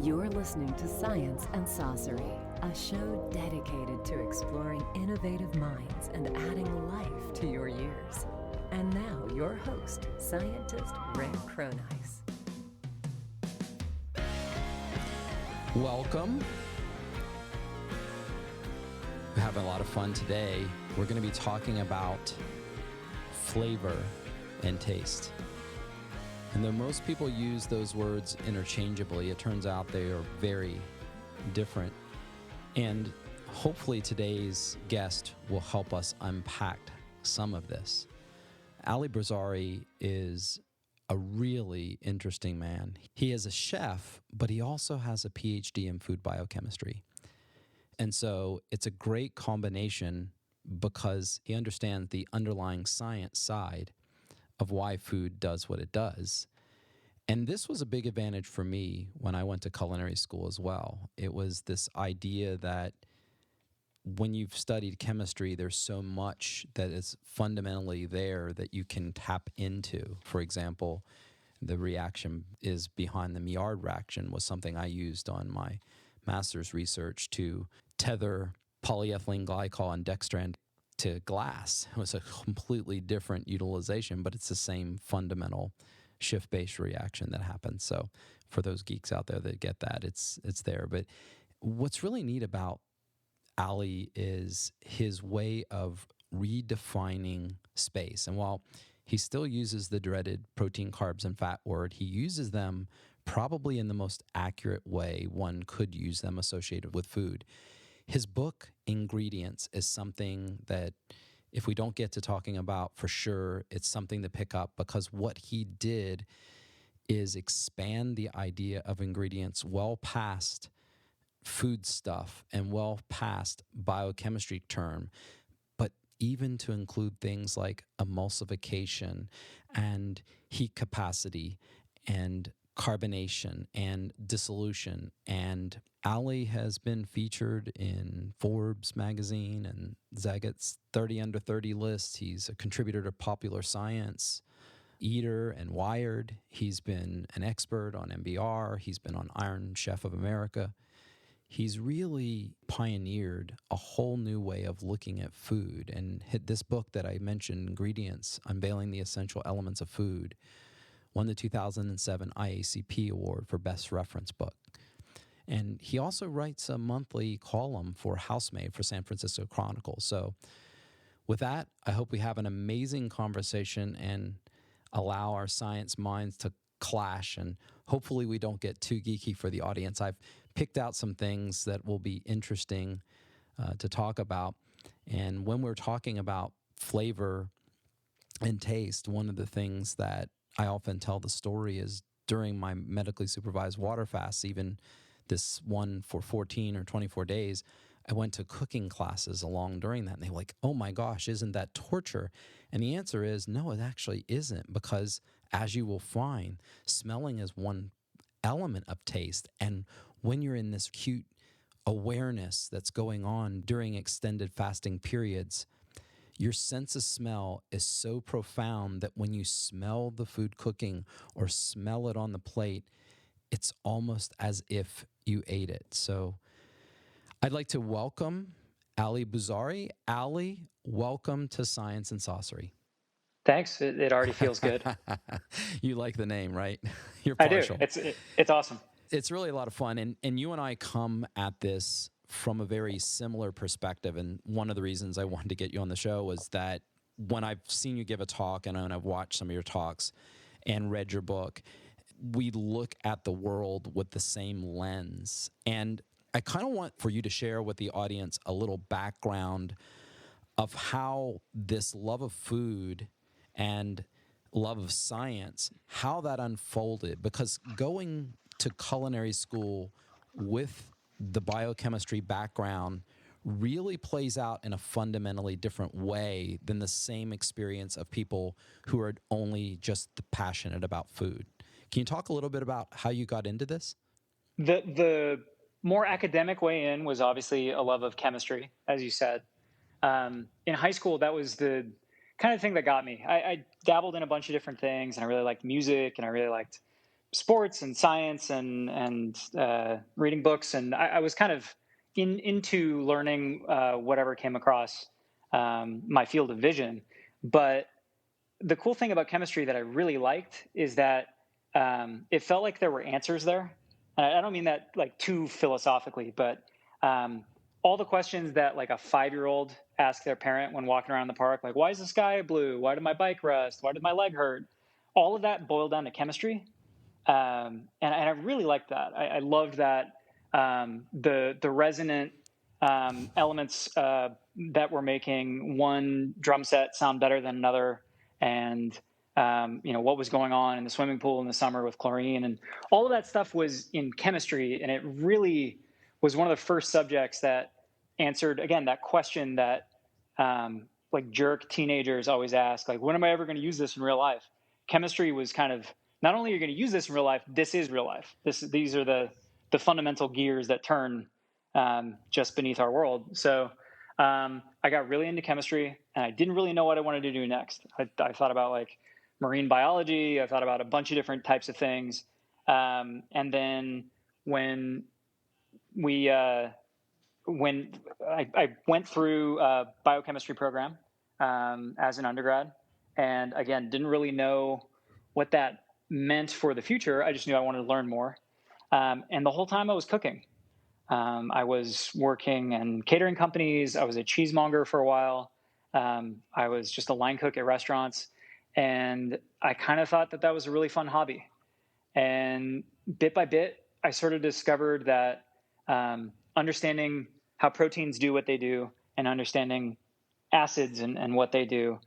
You're listening to Science and Saucery, a show dedicated to exploring innovative minds and adding life to your years. And now, your host, scientist Rick Cronice. Welcome. We're having a lot of fun today. We're going to be talking about flavor and taste. And though most people use those words interchangeably, it turns out they are very different. And hopefully today's guest will help us unpack some of this. Ali Bouzari is a really interesting man. He is a chef, but he also has a PhD in food biochemistry. And so it's a great combination because he understands the underlying science side of why food does what it does. And this was a big advantage for me when I went to culinary school as well. It was this idea that when you've studied chemistry, there's so much that is fundamentally there that you can tap into. For example, the reaction is behind the Maillard reaction was something I used on my master's research to tether polyethylene glycol and dextran to glass. It was a completely different utilization, but it's the same fundamental shift-based reaction that happens. So for those geeks out there that get that, it's there. But what's really neat about Ali is his way of redefining space. And while he still uses the dreaded protein, carbs, and fat word, he uses them probably in the most accurate way one could use them associated with food. His book, Ingredients, is something that if we don't get to talking about for sure, it's something to pick up because what he did is expand the idea of ingredients well past food stuff and well past biochemistry term, but even to include things like emulsification and heat capacity and carbonation and dissolution. And Ali has been featured in Forbes magazine and Zagat's 30 Under 30 list. He's a contributor to Popular Science, Eater, and Wired. He's been an expert on MBR. He's been on Iron Chef of America. He's really pioneered a whole new way of looking at food. And this book that I mentioned, Ingredients, Unveiling the Essential Elements of Food, won the 2007 IACP Award for Best Reference Book. And he also writes a monthly column for Housemaid for San Francisco Chronicle. So with that, I hope we have an amazing conversation and allow our science minds to clash. And hopefully we don't get too geeky for the audience. I've picked out some things that will be interesting to talk about. And when we're talking about flavor and taste, one of the things that I often tell the story is during my medically supervised water fasts, even this one for 14 or 24 days, I went to cooking classes along during that. And they were like, oh my gosh, isn't that torture? And the answer is no, it actually isn't, because as you will find, smelling is one element of taste. And when you're in this acute awareness that's going on during extended fasting periods, your sense of smell is so profound that when you smell the food cooking or smell it on the plate, it's almost as if you ate it. So I'd like to welcome Ali Bouzari. Ali, welcome to Science and Saucery. Thanks. It already feels good. You like the name, right? You're I partial. do. It's awesome. It's really a lot of fun. And you and I come at this from a very similar perspective. And one of the reasons I wanted to get you on the show was that when I've seen you give a talk and I've watched some of your talks and read your book, we look at the world with the same lens. And I kind of want for you to share with the audience a little background of how this love of food and love of science, how that unfolded. Because going to culinary school with the biochemistry background really plays out in a fundamentally different way than the same experience of people who are only just passionate about food. Can you talk a little bit about how you got into this? The more academic way in was obviously a love of chemistry, as you said. In high school, that was the kind of thing that got me. I dabbled in a bunch of different things, and I really liked music, and I really liked sports and science and reading books, and I was kind of into learning whatever came across my field of vision. But the cool thing about chemistry that I really liked is that it felt like there were answers there. And I don't mean that like too philosophically, but all the questions that like a 5-year-old asks their parent when walking around the park, like, why is the sky blue? Why did my bike rust? Why did my leg hurt? All of that boiled down to chemistry. And I really liked that. I loved that the resonant elements that were making one drum set sound better than another, and what was going on in the swimming pool in the summer with chlorine, and all of that stuff was in chemistry, and it really was one of the first subjects that answered again that question that like jerk teenagers always ask, like, when am I ever going to use this in real life? Chemistry was kind of, not only are you going to use this in real life, this is real life. These are the fundamental gears that turn just beneath our world. So I got really into chemistry, and I didn't really know what I wanted to do next. I thought about like marine biology. I thought about a bunch of different types of things. And then when I went through a biochemistry program as an undergrad, and again, didn't really know what that meant for the future. I just knew I wanted to learn more. And the whole time I was cooking. I was working in catering companies. I was a cheesemonger for a while. I was just a line cook at restaurants. And I kind of thought that that was a really fun hobby. And bit by bit, I sort of discovered that understanding how proteins do what they do and understanding acids and what they do,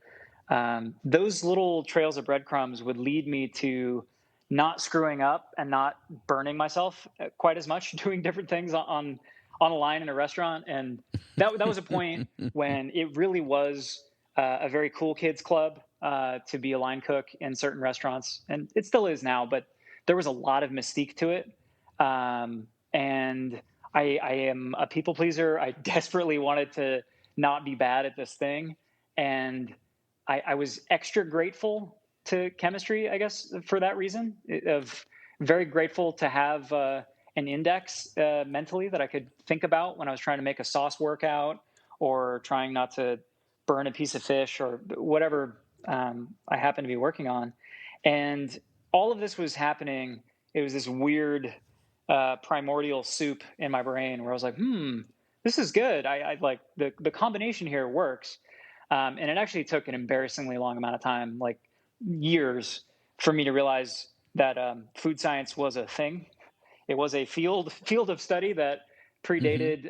those little trails of breadcrumbs would lead me to not screwing up and not burning myself quite as much doing different things on a line in a restaurant. And that was a point when it really was a very cool kids club to be a line cook in certain restaurants. And it still is now, but there was a lot of mystique to it. And I am a people pleaser. I desperately wanted to not be bad at this thing. And I was extra grateful to chemistry, I guess, for that reason, of very grateful to have an index mentally that I could think about when I was trying to make a sauce workout or trying not to burn a piece of fish or whatever I happened to be working on. And all of this was happening. It was this weird primordial soup in my brain where I was like, this is good. I like the combination here works. And it actually took an embarrassingly long amount of time, like years, for me to realize that food science was a thing. It was a field of study that predated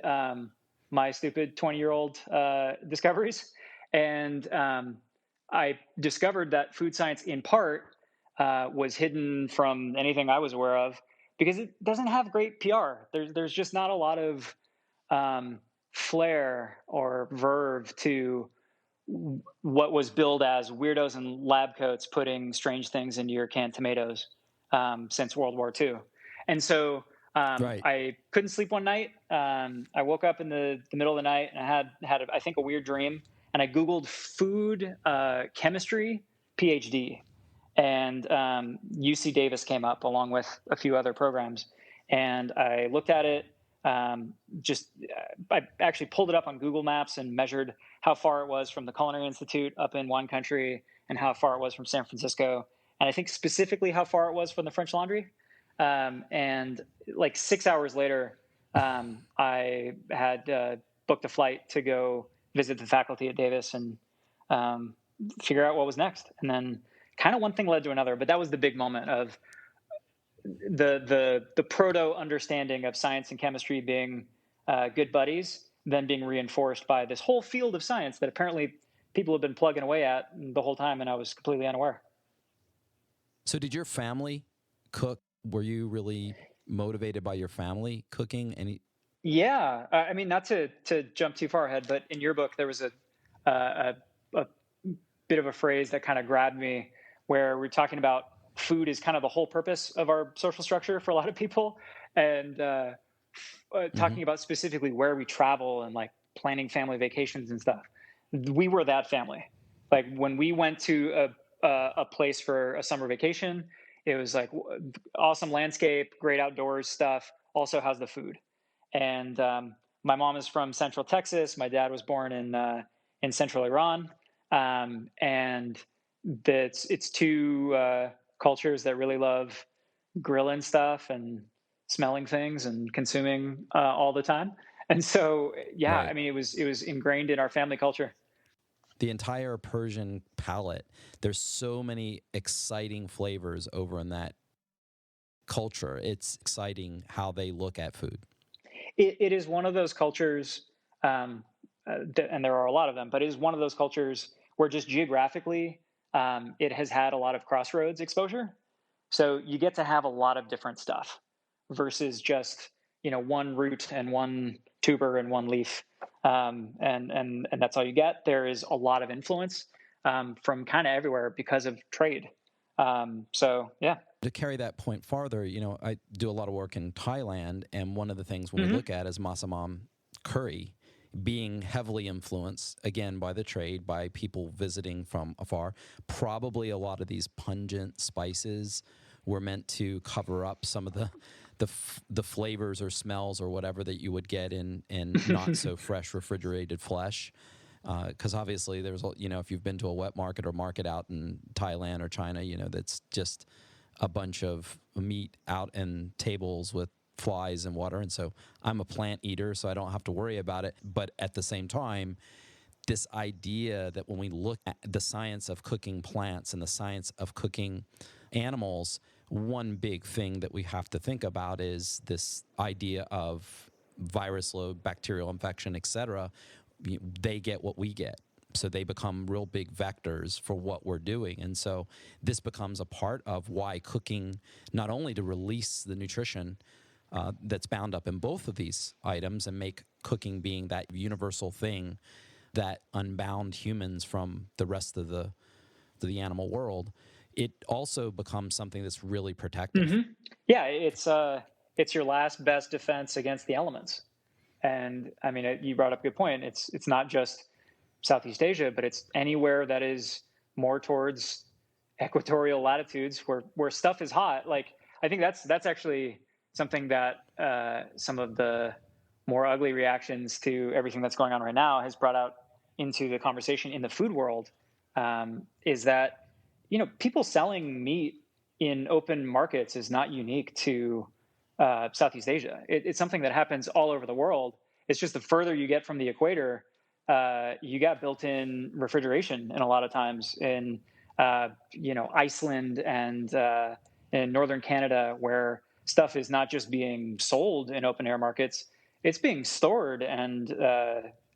my stupid 20-year-old discoveries. And I discovered that food science, in part, was hidden from anything I was aware of because it doesn't have great PR. There's just not a lot of flair or verve to what was billed as weirdos in lab coats putting strange things into your canned tomatoes since World War II. And so I couldn't sleep one night. I woke up in the middle of the night and I had I think a weird dream, and I Googled food chemistry PhD, and UC Davis came up along with a few other programs. And I looked at it. I actually pulled it up on Google Maps and measured how far it was from the Culinary Institute up in wine country and how far it was from San Francisco. And I think specifically how far it was from the French Laundry. And like 6 hours later, I had booked a flight to go visit the faculty at Davis and figure out what was next. And then kind of one thing led to another, but that was the big moment of the proto understanding of science and chemistry being good buddies, then being reinforced by this whole field of science that apparently people have been plugging away at the whole time, and I was completely unaware. So did your family cook? Were you really motivated by your family cooking? Yeah. I mean, not to jump too far ahead, but in your book, there was a bit of a phrase that kind of grabbed me where we're talking about food is kind of the whole purpose of our social structure for a lot of people. And talking about specifically where we travel and like planning family vacations and stuff. We were that family. Like when we went to a place for a summer vacation, It was like awesome landscape, great outdoors stuff. Also has the food. And my mom is from Central Texas. My dad was born in Central Iran, and it's two cultures that really love grilling stuff and smelling things and consuming all the time. And so, yeah, Right. I mean, it was ingrained in our family culture. The entire Persian palate, there's so many exciting flavors over in that culture. It's exciting how they look at food. It is one of those cultures, and there are a lot of them, but it is one of those cultures where just geographically, it has had a lot of crossroads exposure. So you get to have a lot of different stuff versus just one root and one tuber and one leaf, and that's all you get. There is a lot of influence from kind of everywhere because of trade. So yeah. To carry that point farther, I do a lot of work in Thailand, and one of the things when we look at is masamam curry being heavily influenced, again, by the trade, by people visiting from afar. Probably a lot of these pungent spices were meant to cover up some of the flavors or smells or whatever that you would get in not so fresh refrigerated flesh. Because obviously there's, if you've been to a wet market or market out in Thailand or China, that's just a bunch of meat out in tables with flies and water. And so I'm a plant eater, so I don't have to worry about it. But at the same time, this idea that when we look at the science of cooking plants and the science of cooking animals, one big thing that we have to think about is this idea of virus load, bacterial infection, et cetera. They get what we get. So they become real big vectors for what we're doing. And so this becomes a part of why cooking, not only to release the nutrition that's bound up in both of these items and make cooking being that universal thing that unbound humans from the rest of the animal world, it also becomes something that's really protective. Yeah, it's your last best defense against the elements. And I mean, you brought up a good point. It's not just Southeast Asia, but it's anywhere that is more towards equatorial latitudes where stuff is hot. Like, I think that's actually something that some of the more ugly reactions to everything that's going on right now has brought out into the conversation in the food world, is that people selling meat in open markets is not unique to Southeast Asia. It's something that happens all over the world. It's just the further you get from the equator, you got built-in refrigeration, and a lot of times in Iceland and in northern Canada, where stuff is not just being sold in open air markets, it's being stored and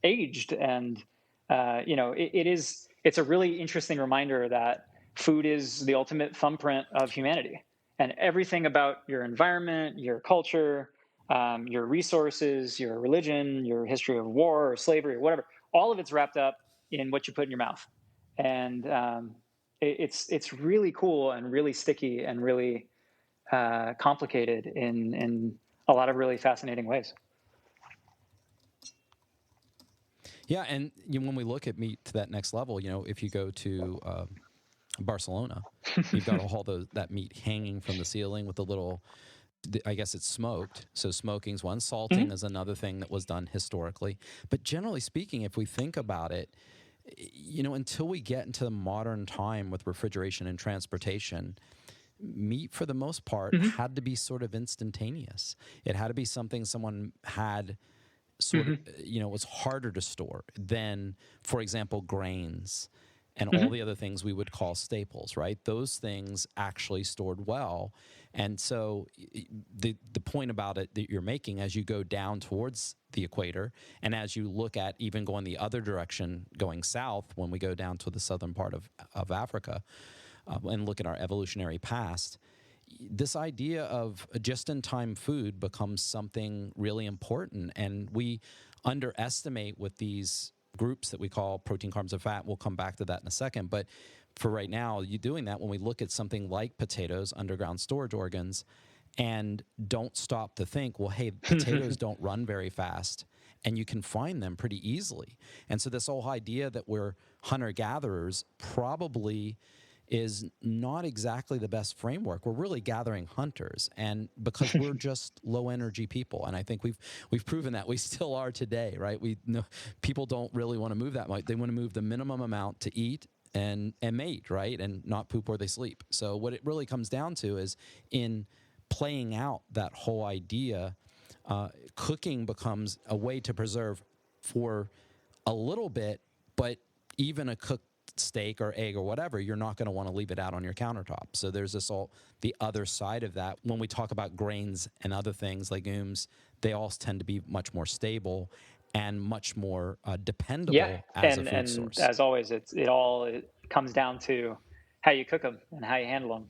aged, and it's a really interesting reminder that food is the ultimate thumbprint of humanity, and everything about your environment, your culture, your resources, your religion, your history of war or slavery or whatever, all of it's wrapped up in what you put in your mouth. And it's really cool and really sticky and really complicated in a lot of really fascinating ways. Yeah, and when we look at meat to that next level, if you go to Barcelona, you've got all that meat hanging from the ceiling with the little, I guess it's smoked. So smoking's one. Salting is another thing that was done historically. But generally speaking, if we think about it, until we get into the modern time with refrigeration and transportation, meat for the most part had to be sort of instantaneous. It had to be something someone had sort of, was harder to store than, for example, grains and all the other things we would call staples, right? Those things actually stored well. And so the point about it that you're making as you go down towards the equator, and as you look at even going the other direction, going south, when we go down to the southern part of Africa and look at our evolutionary past, this idea of just-in-time food becomes something really important. And we underestimate with these groups that we call protein, carbs, and fat. We'll come back to that in a second. But for right now, you doing that when we look at something like potatoes, underground storage organs, and don't stop to think, well, hey, potatoes don't run very fast, and you can find them pretty easily. And so this whole idea that we're hunter-gatherers probably is not exactly the best framework. We're really gathering hunters, and because we're just low energy people, and I think we've proven that. We still are today, right? We know people don't really want to move that much. They want to move the minimum amount to eat and mate, right? And not poop where they sleep. So what it really comes down to is in playing out that whole idea, cooking becomes a way to preserve for a little bit, but even a cooked steak or egg or whatever, you're not going to want to leave it out on your countertop. So there's the other side of that. When we talk about grains and other things, legumes, they all tend to be much more stable and much more dependable as a food source. And as always, it comes down to how you cook them and how you handle them.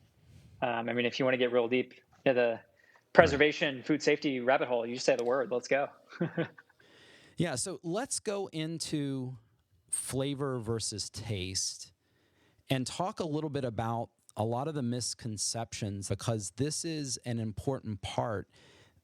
I mean, if you want to get real deep into the preservation, food safety rabbit hole, you just say the word. Let's go. Yeah, so let's go into flavor versus taste and talk a little bit about a lot of the misconceptions, because this is an important part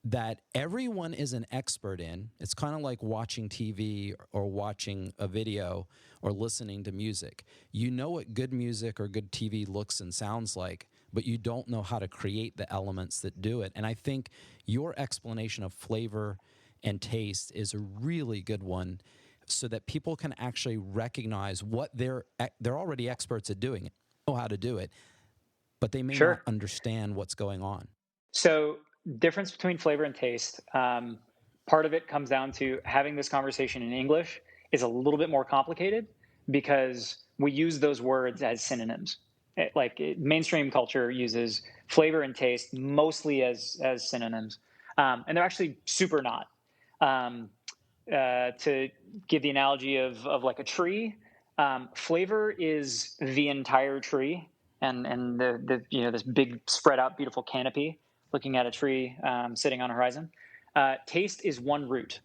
that everyone is an expert in. It's kind of like watching TV or watching a video or listening to music. You know what good music or good TV looks and sounds like, but you don't know how to create the elements that do it. And I think your explanation of flavor and taste is a really good one, so that people can actually recognize what they're already experts at doing it, know how to do it, but they may not understand what's going on. So difference between flavor and taste, part of it comes down to having this conversation in English is a little bit more complicated because we use those words as synonyms. Mainstream culture uses flavor and taste mostly as synonyms, and they're actually super not. To give the analogy of like a tree, flavor is the entire tree and the this big spread out beautiful canopy looking at a tree sitting on a horizon. Taste is one root.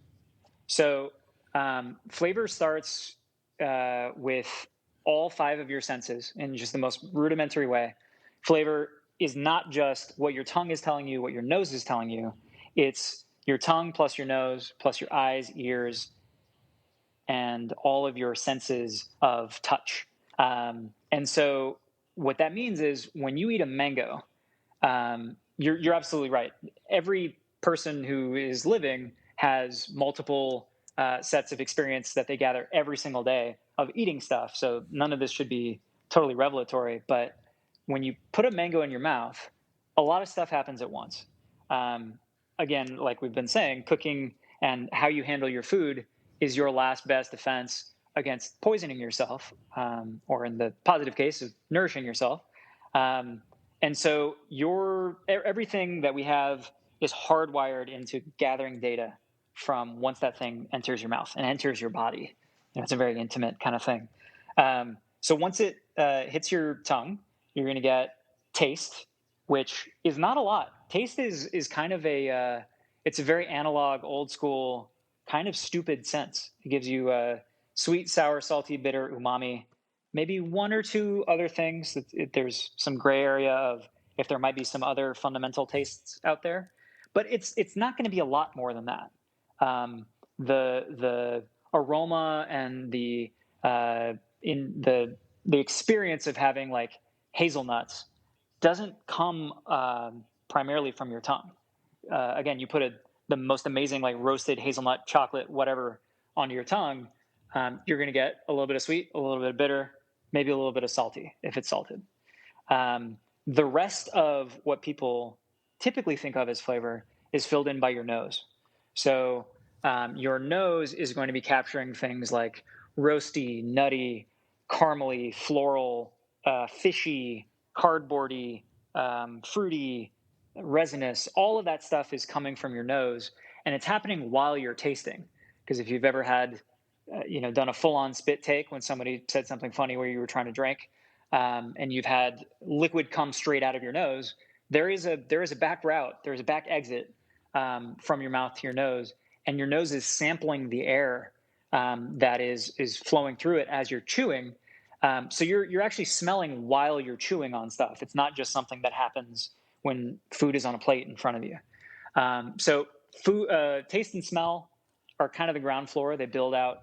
So flavor starts with all five of your senses in just the most rudimentary way. Flavor is not just what your tongue is telling you, what your nose is telling you. It's your tongue plus your nose plus your eyes, ears, and all of your senses of touch. And so what that means is when you eat a mango, you're absolutely right. Every person who is living has multiple sets of experience that they gather every single day of eating stuff. So none of this should be totally revelatory. But when you put a mango in your mouth, a lot of stuff happens at once. Again, like we've been saying, cooking and how you handle your food is your last best defense against poisoning yourself, or in the positive case of nourishing yourself. And so everything that we have is hardwired into gathering data from once that thing enters your mouth and enters your body. It's a very intimate kind of thing. So once it hits your tongue, you're going to get taste, which is not a lot. Taste is kind of it's a very analog, old school, kind of stupid sense. It gives you sweet, sour, salty, bitter, umami, maybe one or two other things. There's some gray area of if there might be some other fundamental tastes out there, but it's not going to be a lot more than that. The aroma and the experience of having like hazelnuts doesn't come primarily from your tongue. Again, you put the most amazing like roasted hazelnut, chocolate, whatever onto your tongue, you're going to get a little bit of sweet, a little bit of bitter, maybe a little bit of salty if it's salted. The rest of what people typically think of as flavor is filled in by your nose. So your nose is going to be capturing things like roasty, nutty, caramely, floral, fishy, cardboardy, fruity, resinous. All of that stuff is coming from your nose, and it's happening while you're tasting. Because if you've ever had, done a full-on spit take when somebody said something funny where you were trying to drink, and you've had liquid come straight out of your nose, there is a back route, there's a back exit from your mouth to your nose, and your nose is sampling the air that is flowing through it as you're chewing. So you're actually smelling while you're chewing on stuff. It's not just something that happens when food is on a plate in front of you. So food, taste and smell are kind of the ground floor. They build out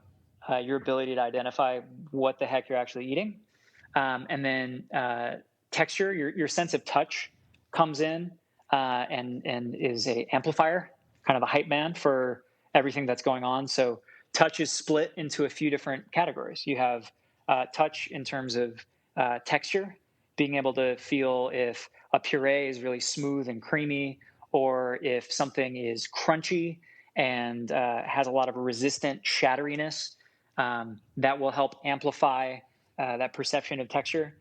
your ability to identify what the heck you're actually eating. And then texture, your sense of touch comes in and is a amplifier, kind of a hype man for everything that's going on. So touch is split into a few different categories. You have touch in terms of texture, being able to feel if a puree is really smooth and creamy, or if something is crunchy and has a lot of resistant shatteriness. That will help amplify that perception of texture.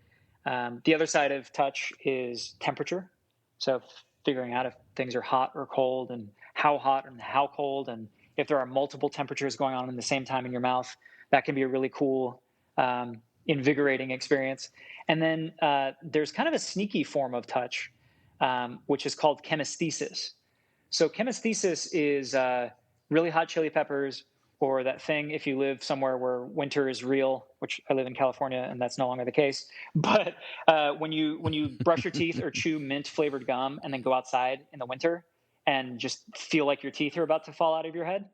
The other side of touch is temperature. So figuring out if things are hot or cold, and how hot and how cold, and if there are multiple temperatures going on in the same time in your mouth, that can be a really cool, invigorating experience. And then there's kind of a sneaky form of touch, which is called chemisthesis. So chemisthesis is really hot chili peppers, or that thing if you live somewhere where winter is real, which I live in California and that's no longer the case. But when you brush your teeth or chew mint flavored gum and then go outside in the winter and just feel like your teeth are about to fall out of your head,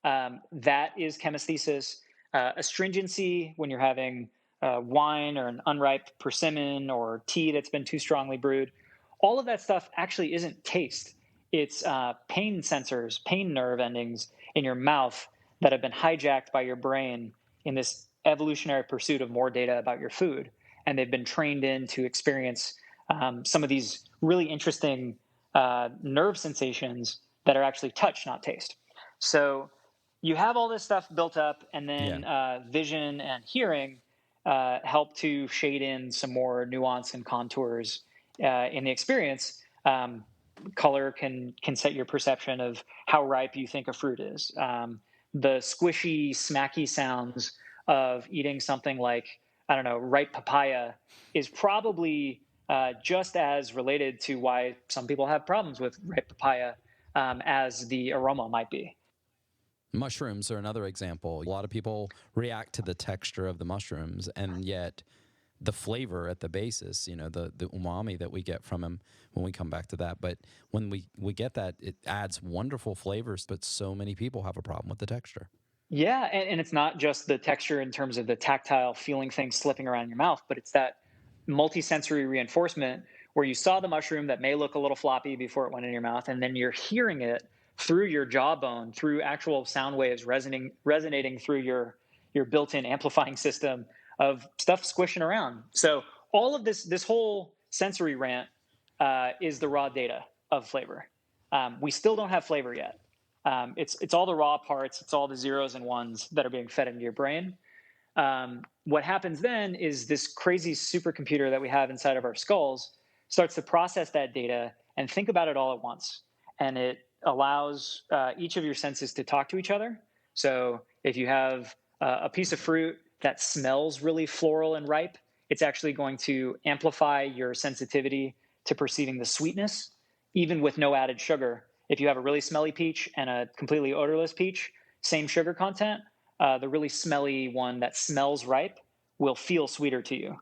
that is chemisthesis. Astringency when you're having wine or an unripe persimmon or tea that's been too strongly brewed. All of that stuff actually isn't taste. It's pain sensors, pain nerve endings in your mouth that have been hijacked by your brain in this evolutionary pursuit of more data about your food. And they've been trained in to experience some of these really interesting nerve sensations that are actually touch, not taste. So you have all this stuff built up, and then vision and hearing help to shade in some more nuance and contours in the experience. Color can set your perception of how ripe you think a fruit is. The squishy, smacky sounds of eating something like, I don't know, ripe papaya is probably just as related to why some people have problems with ripe papaya as the aroma might be. Mushrooms are another example. A lot of people react to the texture of the mushrooms, and yet the flavor at the basis, the umami that we get from them, when we come back to that. But when we get that, it adds wonderful flavors, but so many people have a problem with the texture. Yeah, and it's not just the texture in terms of the tactile feeling things slipping around your mouth, but it's that multisensory reinforcement where you saw the mushroom that may look a little floppy before it went in your mouth, and then you're hearing it through your jawbone, through actual sound waves resonating through your built-in amplifying system of stuff squishing around. So all of this whole sensory rant is the raw data of flavor. We still don't have flavor yet. It's all the raw parts. It's all the zeros and ones that are being fed into your brain. What happens then is this crazy supercomputer that we have inside of our skulls starts to process that data and think about it all at once. And it allows each of your senses to talk to each other. So if you have a piece of fruit that smells really floral and ripe, it's actually going to amplify your sensitivity to perceiving the sweetness, even with no added sugar. If you have a really smelly peach and a completely odorless peach, same sugar content, the really smelly one that smells ripe will feel sweeter to you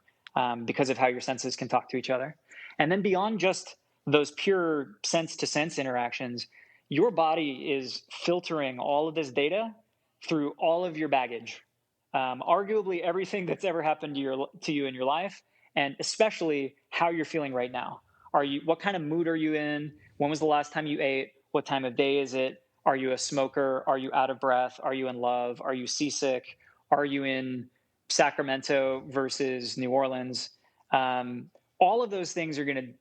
because of how your senses can talk to each other. And then beyond just those pure sense-to-sense interactions, your body is filtering all of this data through all of your baggage. Arguably everything that's ever happened to you in your life, and especially how you're feeling right now. What kind of mood are you in? When was the last time you ate? What time of day is it? Are you a smoker? Are you out of breath? Are you in love? Are you seasick? Are you in Sacramento versus New Orleans? All of those things are going to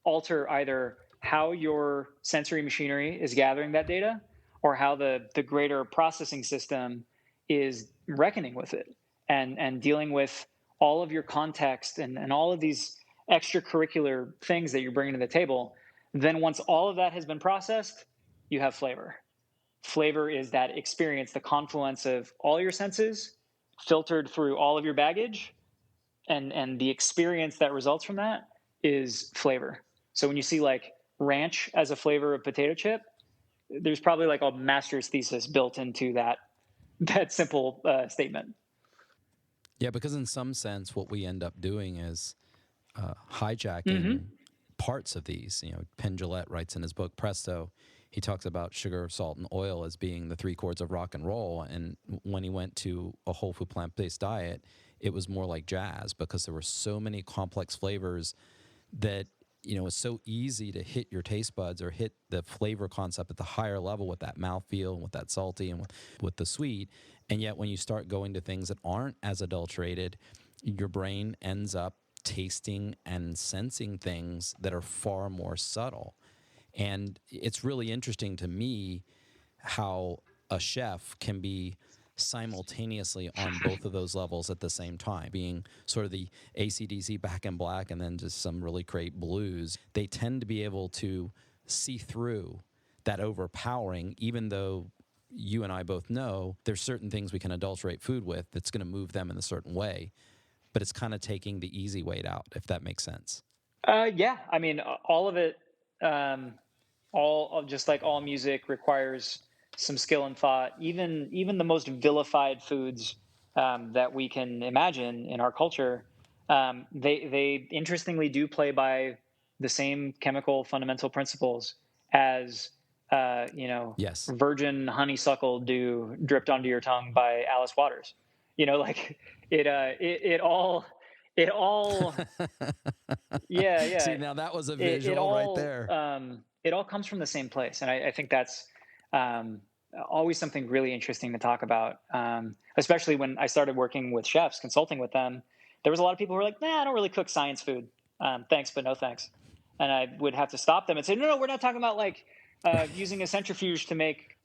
alter either how your sensory machinery is gathering that data, or how the greater processing system is reckoning with it and dealing with all of your context and all of these extracurricular things that you're bringing to the table. Then once all of that has been processed, you have flavor. Flavor is that experience, the confluence of all your senses filtered through all of your baggage, and the experience that results from that is flavor. So when you see like ranch as a flavor of potato chip, there's probably like a master's thesis built into that simple statement. Yeah, because in some sense, what we end up doing is hijacking parts of these. Penn Jillette writes in his book Presto, he talks about sugar, salt, and oil as being the three chords of rock and roll. And when he went to a whole food plant-based diet, it was more like jazz because there were so many complex flavors that, it's so easy to hit your taste buds or hit the flavor concept at the higher level with that mouthfeel and with that salty and with the sweet. And yet when you start going to things that aren't as adulterated, your brain ends up tasting and sensing things that are far more subtle. And it's really interesting to me how a chef can be simultaneously on both of those levels at the same time, being sort of the AC/DC Back in Black and then just some really great blues. They tend to be able to see through that overpowering, even though you and I both know there's certain things we can adulterate food with that's going to move them in a certain way, but it's kind of taking the easy way out, if that makes sense. Yeah, I mean, all of it, just like all music requires some skill and thought. Even the most vilified foods that we can imagine in our culture, they interestingly do play by the same chemical fundamental principles as Yes. virgin honeysuckle dew dripped onto your tongue by Alice Waters. Like it all. Yeah. See, now that was a visual right there. It all comes from the same place, and I think that's always something really interesting to talk about. Especially when I started working with chefs, consulting with them, there was a lot of people who were like, "Nah, I don't really cook science food. Thanks, but no thanks." And I would have to stop them and say, "No, we're not talking about like using a centrifuge to make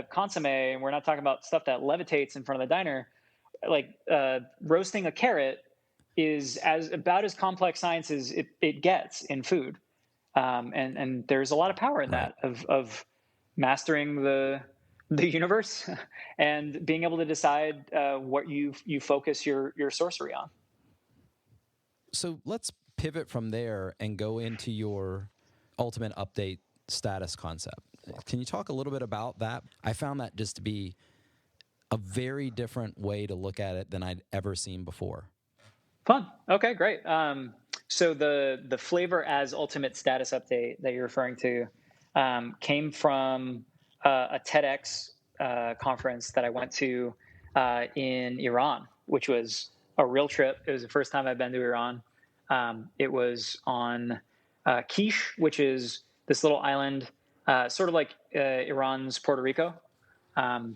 consomme, and we're not talking about stuff that levitates in front of the diner. Like roasting a carrot is about as complex science as it gets in food, and there's a lot of power in that of mastering the universe and being able to decide what you focus your sorcery on." So let's pivot from there and go into your ultimate update status concept. Can you talk a little bit about that? I found that just to be a very different way to look at it than I'd ever seen before. Fun. Okay, great. So the flavor as ultimate status update that you're referring to came from a TEDx conference that I went to in Iran, which was a real trip. It was the first time I've been to Iran. It was on Quiche, which is this little island, sort of like Iran's Puerto Rico.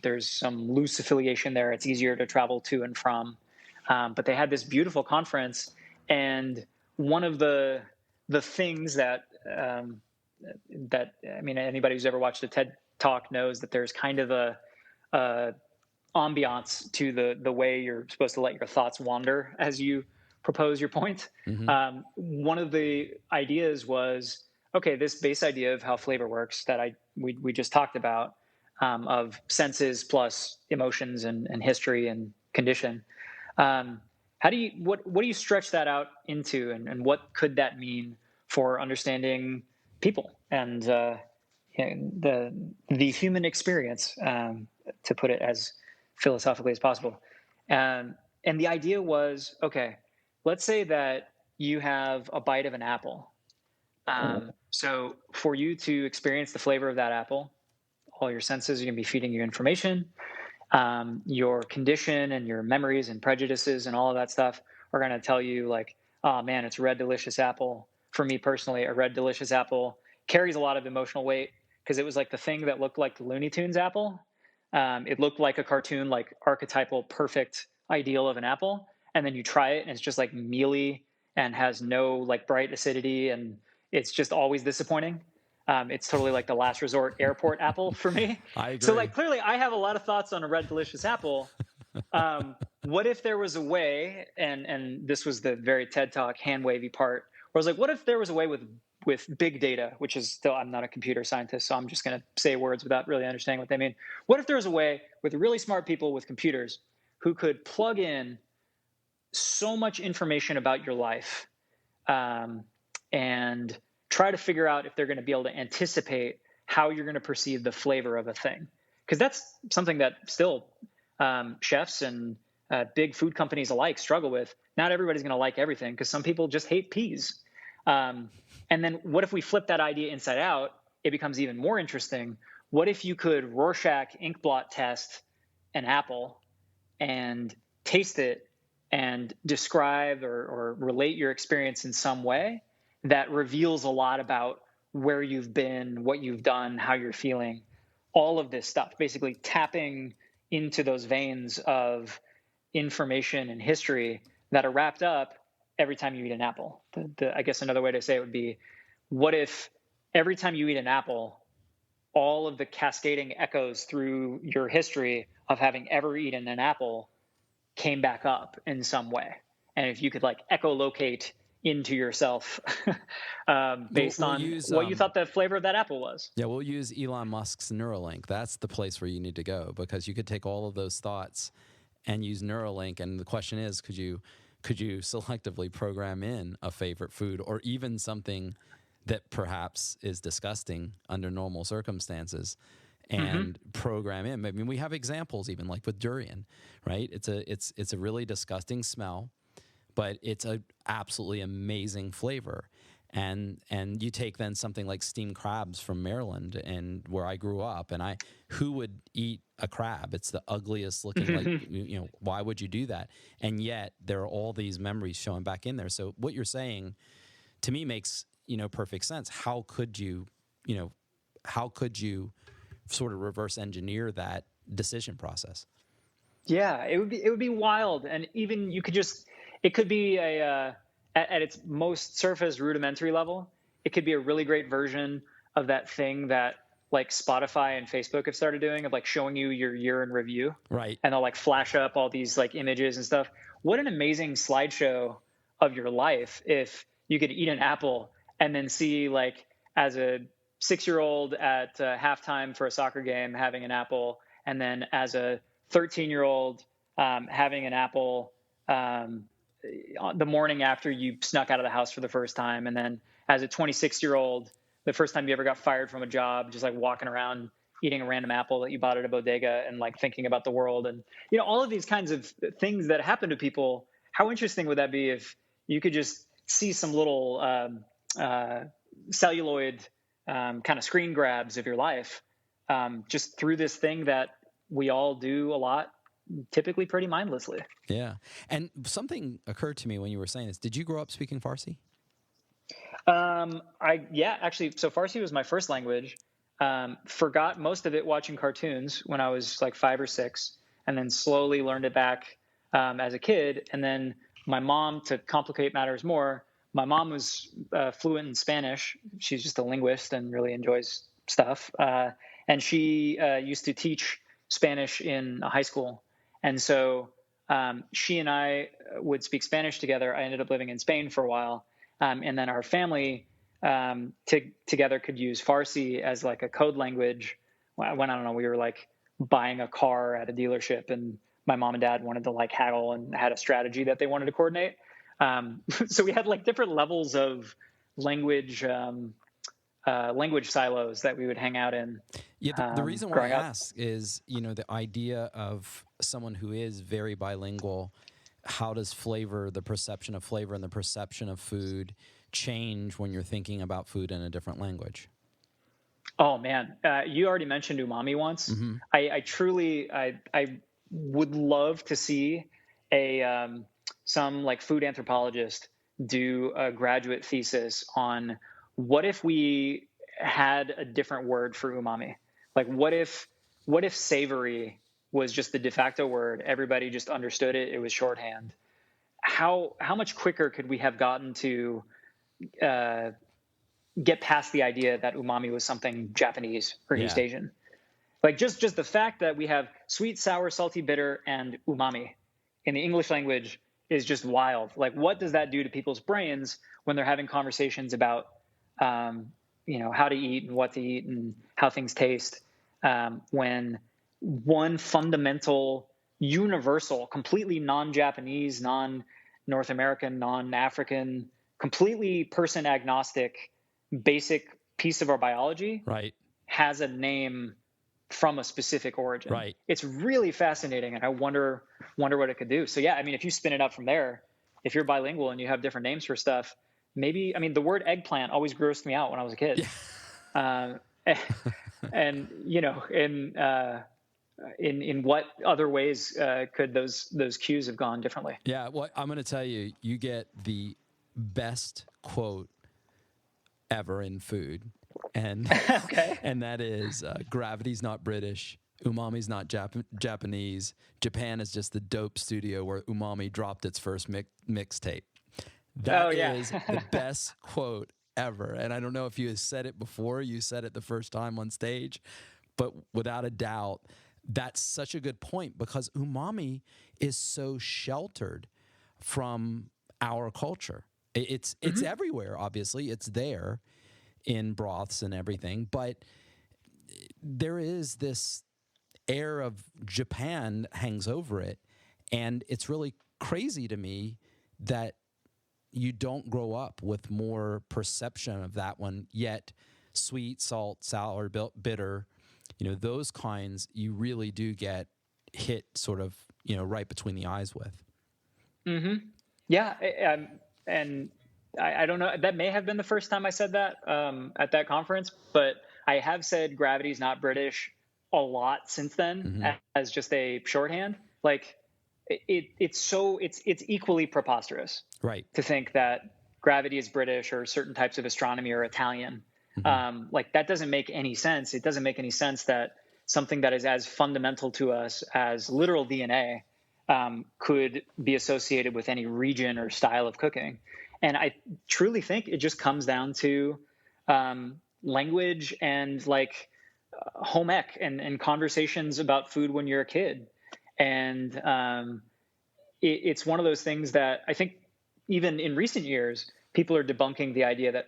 There's some loose affiliation there. It's easier to travel to and from. But they had this beautiful conference, and one of the things that I mean, anybody who's ever watched a TED Talk knows that there's kind of a ambiance to the way you're supposed to let your thoughts wander as you propose your point. Mm-hmm. One of the ideas was, okay, this base idea of how flavor works that we just talked about, of senses plus emotions and history and condition. What do you stretch that out into, and what could that mean for understanding people and the human experience, to put it as philosophically as possible? And the idea was, okay, let's say that you have a bite of an apple. So for you to experience the flavor of that apple, all your senses are going to be feeding you information. Your condition and your memories and prejudices and all of that stuff are going to tell you like, oh man, it's a red, delicious apple. For me personally, a red, delicious apple carries a lot of emotional weight because it was like the thing that looked like the Looney Tunes apple. It looked like a cartoon, like archetypal, perfect ideal of an apple. And then you try it and it's just like mealy and has no like bright acidity. And it's just always disappointing. It's totally like the last resort airport apple for me. I agree. So like clearly I have a lot of thoughts on a red delicious apple. What if there was a way, and this was the very TED Talk hand wavy part, where I was like, what if there was a way with big data, which is still, I'm not a computer scientist, so I'm just going to say words without really understanding what they mean. What if there was a way with really smart people with computers who could plug in so much information about your life, and try to figure out if they're going to be able to anticipate how you're going to perceive the flavor of a thing? Because that's something that still chefs and big food companies alike struggle with. Not everybody's going to like everything because some people just hate peas. And then what if we flip that idea inside out? It becomes even more interesting. What if you could Rorschach ink blot test an apple and taste it and describe or relate your experience in some way that reveals a lot about where you've been, what you've done, how you're feeling, all of this stuff, basically tapping into those veins of information and history that are wrapped up every time you eat an apple. I guess another way to say it would be, what if every time you eat an apple, all of the cascading echoes through your history of having ever eaten an apple came back up in some way? And if you could like echolocate into yourself based on what you thought the flavor of that apple was. Yeah, we'll use Elon Musk's Neuralink. That's the place where you need to go, because you could take all of those thoughts and use Neuralink. And the question is, could you selectively program in a favorite food, or even something that perhaps is disgusting under normal circumstances, and program in? I mean, we have examples even like with durian, right? It's a really disgusting smell, but it's a absolutely amazing flavor. And you take then something like steamed crabs from Maryland, and where I grew up, and who would eat a crab? It's the ugliest looking, like, why would you do that? And yet there are all these memories showing back in there. So what you're saying to me makes, perfect sense. How could you sort of reverse engineer that decision process? Yeah, it would be wild. And even it could be at its most surface rudimentary level, it could be a really great version of that thing that like Spotify and Facebook have started doing, of like showing you your year in review. Right. And they'll like flash up all these like images and stuff. What an amazing slideshow of your life if you could eat an apple and then see, like, as a 6-year-old at halftime for a soccer game having an apple, and then as a 13-year-old having an apple the morning after you snuck out of the house for the first time, and then as a 26-year-old, the first time you ever got fired from a job, just like walking around eating a random apple that you bought at a bodega and like thinking about the world. And, all of these kinds of things that happen to people. How interesting would that be if you could just see some little celluloid kind of screen grabs of your life just through this thing that we all do a lot, typically pretty mindlessly. Yeah. And something occurred to me when you were saying this. Did you grow up speaking Farsi? Actually, so Farsi was my first language. Forgot most of it watching cartoons when I was like 5 or 6, and then slowly learned it back as a kid. And then my mom, to complicate matters more, my mom was fluent in Spanish. She's just a linguist and really enjoys stuff. And she used to teach Spanish in a high school. And so she and I would speak Spanish together. I ended up living in Spain for a while. And then our family together could use Farsi as like a code language. When, I don't know, we were like buying a car at a dealership, and my mom and dad wanted to like haggle and had a strategy that they wanted to coordinate. So we had like different levels of language silos that we would hang out in. Yeah, the reason why I ask is, the idea of someone who is very bilingual. How does the perception of flavor and the perception of food change when you're thinking about food in a different language? Oh man, you already mentioned umami once. Mm-hmm. I would love to see some like food anthropologist do a graduate thesis on what if we had a different word for umami? Like what if savory was just the de facto word? Everybody just understood it. It was shorthand. How much quicker could we have gotten to get past the idea that umami was something Japanese or East Asian? Like just the fact that we have sweet, sour, salty, bitter, and umami in the English language is just wild. Like, what does that do to people's brains when they're having conversations about, how to eat and what to eat and how things taste, when one fundamental, universal, completely non-Japanese, non-North American, non-African, completely person agnostic, basic piece of our biology has a name from a specific origin. Right. It's really fascinating, and I wonder what it could do. So yeah, I mean, if you spin it up from there, if you're bilingual and you have different names for stuff, maybe, I mean, the word eggplant always grossed me out when I was a kid. Yeah. And in what other ways could those cues have gone differently? Yeah, well, I'm going to tell you, you get the best quote ever in food, and Okay. and that is gravity's not British, umami's not Japanese, Japan is just the dope studio where umami dropped its first mixtape. That is the best quote ever, and I don't know if you said it before you said it the first time on stage, but without a doubt, that's such a good point, because umami is so sheltered from our culture. It's everywhere, obviously. It's there in broths and everything, but there is this air of Japan hangs over it, and it's really crazy to me that you don't grow up with more perception of that one, yet sweet, salt, sour, bitter, those kinds you really do get hit sort of, right between the eyes with. Mm-hmm. Yeah. And I don't know, that may have been the first time I said that at that conference, but I have said gravity's not British a lot since then as just a shorthand. Like it's equally preposterous, right, to think that gravity is British or certain types of astronomy are Italian. Like that doesn't make any sense. It doesn't make any sense that something that is as fundamental to us as literal DNA could be associated with any region or style of cooking. And I truly think it just comes down to language and like home ec and conversations about food when you're a kid. And it's one of those things that I think even in recent years, people are debunking the idea that,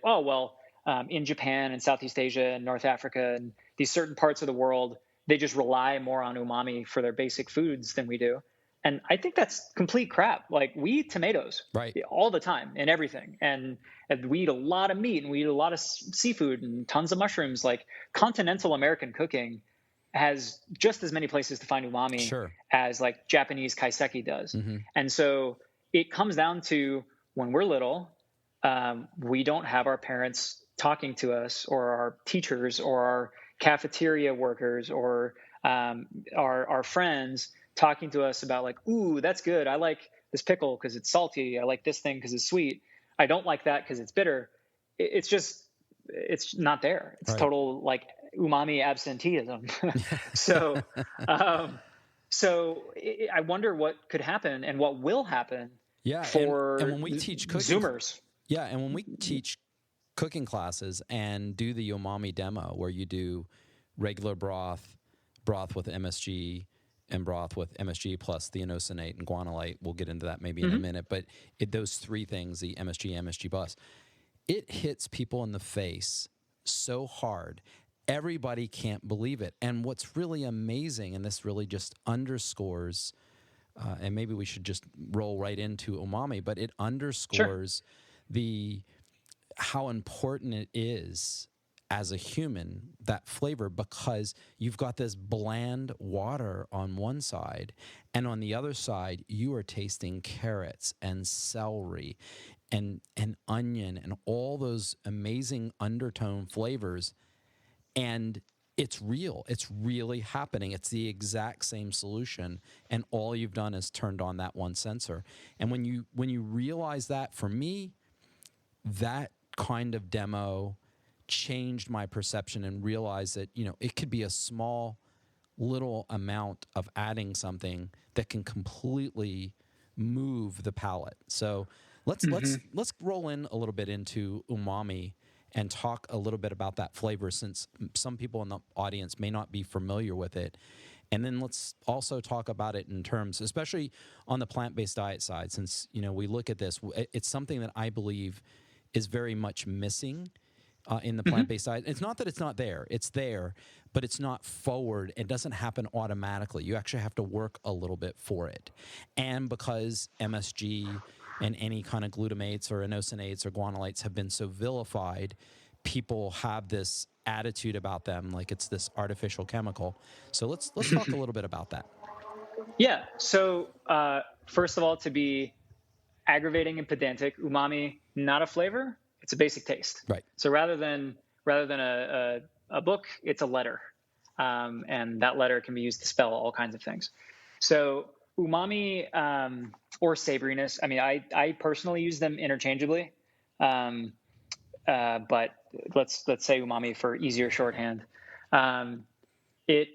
in Japan and Southeast Asia and North Africa and these certain parts of the world, they just rely more on umami for their basic foods than we do. And I think that's complete crap. Like we eat tomatoes all the time and everything. And we eat a lot of meat and we eat a lot of seafood and tons of mushrooms. Like continental American cooking has just as many places to find umami as like Japanese kaiseki does. And so it comes down to when we're little, we don't have our parents talking to us or our teachers or our cafeteria workers or our friends talking to us about like, ooh, that's good. I like this pickle because it's salty. I like this thing because it's sweet. I don't like that because it's bitter. It's not there. It's total like umami absenteeism. So I wonder what could happen and what will happen for and when we teach cooking, Zoomers. Yeah, and when we teach cooking classes and do the umami demo where you do regular broth with MSG, and broth with MSG plus the inosinate and guanylate. We'll get into that maybe in a minute. But those three things, the MSG plus, it hits people in the face so hard. Everybody can't believe it. And what's really amazing, and this really just underscores, and maybe we should just roll right into umami, but it underscores how important it is as a human, that flavor, because you've got this bland water on one side, and on the other side, you are tasting carrots and celery and onion and all those amazing undertone flavors. And it's real. It's really happening. It's the exact same solution, and all you've done is turned on that one sensor. And when you realize that, for me, that kind of demo changed my perception and realized that, it could be a small little amount of adding something that can completely move the palate. So let's roll in a little bit into umami and talk a little bit about that flavor, since some people in the audience may not be familiar with it. And then let's also talk about it in terms, especially on the plant-based diet side, since, we look at this, it's something that I believe is very much missing in the plant-based diet. It's not that it's not there. It's there, but it's not forward. It doesn't happen automatically. You actually have to work a little bit for it. And because MSG and any kind of glutamates or inosinates or guanylates have been so vilified, people have this attitude about them like it's this artificial chemical. So let's talk a little bit about that. Yeah. So first of all, to be aggravating and pedantic, umami, not a flavor. It's a basic taste. Right. So rather than a book, it's a letter. and that letter can be used to spell all kinds of things. So umami or savoriness, I mean, I personally use them interchangeably, but let's say umami for easier shorthand. It,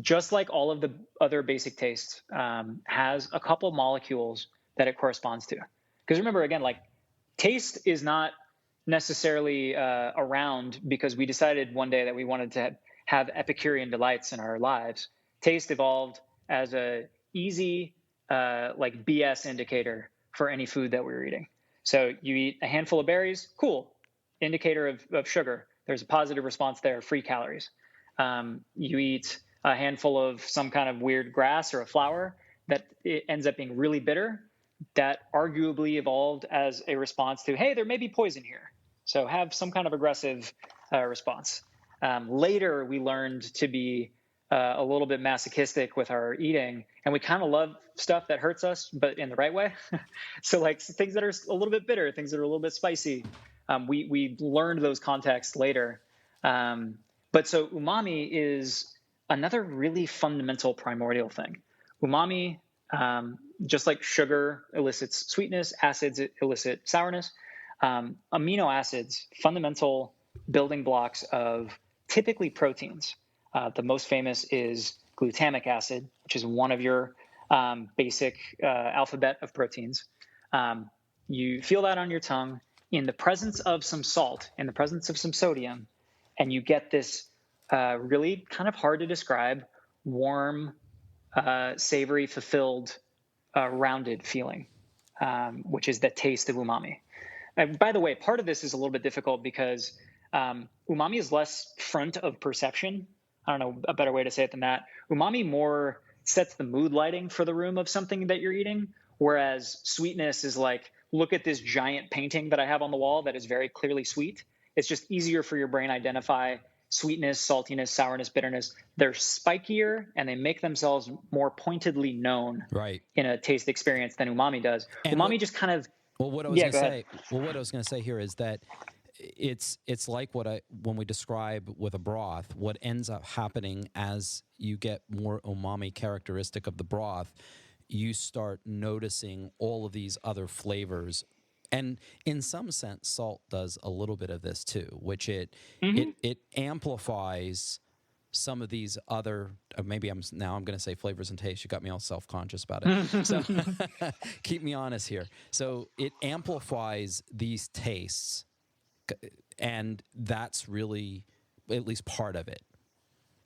just like all of the other basic tastes, has a couple molecules that it corresponds to. Because remember, again, like taste is not necessarily around because we decided one day that we wanted to have Epicurean delights in our lives. Taste evolved as a easy like BS indicator for any food that we were eating. So you eat a handful of berries, cool, indicator of sugar. There's a positive response there, free calories. You eat a handful of some kind of weird grass or a flower that it ends up being really bitter. That arguably evolved as a response to, hey, there may be poison here. So have some kind of aggressive response. Later, we learned to be a little bit masochistic with our eating, and we kind of love stuff that hurts us, but in the right way. So like things that are a little bit bitter, things that are a little bit spicy. We learned those contexts later. But so umami is another really fundamental primordial thing. Umami, just like sugar elicits sweetness, acids elicit sourness. Amino acids, fundamental building blocks of typically proteins. The most famous is glutamic acid, which is one of your basic alphabet of proteins. You feel that on your tongue in the presence of some salt, in the presence of some sodium, and you get this really kind of hard to describe, warm, savory, fulfilled, rounded feeling, which is the taste of umami. And by the way, part of this is a little bit difficult because umami is less front of perception. I don't know a better way to say it than that. Umami more sets the mood lighting for the room of something that you're eating, whereas sweetness is like, look at this giant painting that I have on the wall that is very clearly sweet. It's just easier for your brain to identify sweetness, saltiness, sourness, bitterness. They're spikier and they make themselves more pointedly known in a taste experience than umami does. And umami just kind of... Well, what I was going to say here is that it's like when we describe with a broth, what ends up happening as you get more umami characteristic of the broth, you start noticing all of these other flavors. And in some sense, salt does a little bit of this too, which it amplifies some of these other, maybe I'm going to say flavors and taste. You got me all self-conscious about it. So keep me honest here. So it amplifies these tastes, and that's really at least part of it.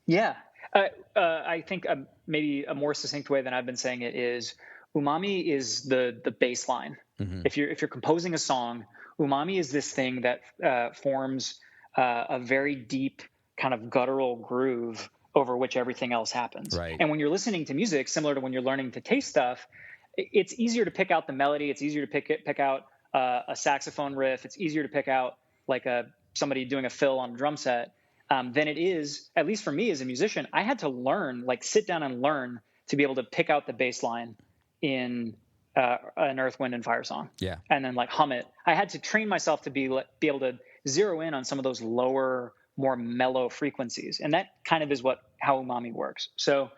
Yeah. I think maybe a more succinct way than I've been saying it is umami is the baseline. Mm-hmm. If you're composing a song, umami is this thing that forms a very deep kind of guttural groove over which everything else happens. Right. And when you're listening to music, similar to when you're learning to taste stuff, it's easier to pick out the melody. It's easier to pick out a saxophone riff. It's easier to pick out like somebody doing a fill on a drum set than it is, at least for me as a musician. I had to learn, like sit down and learn to be able to pick out the bass line in an Earth, Wind, and Fire song. Yeah. And then like hum it. I had to train myself to be able to zero in on some of those lower, more mellow frequencies. And that kind of is how umami works. So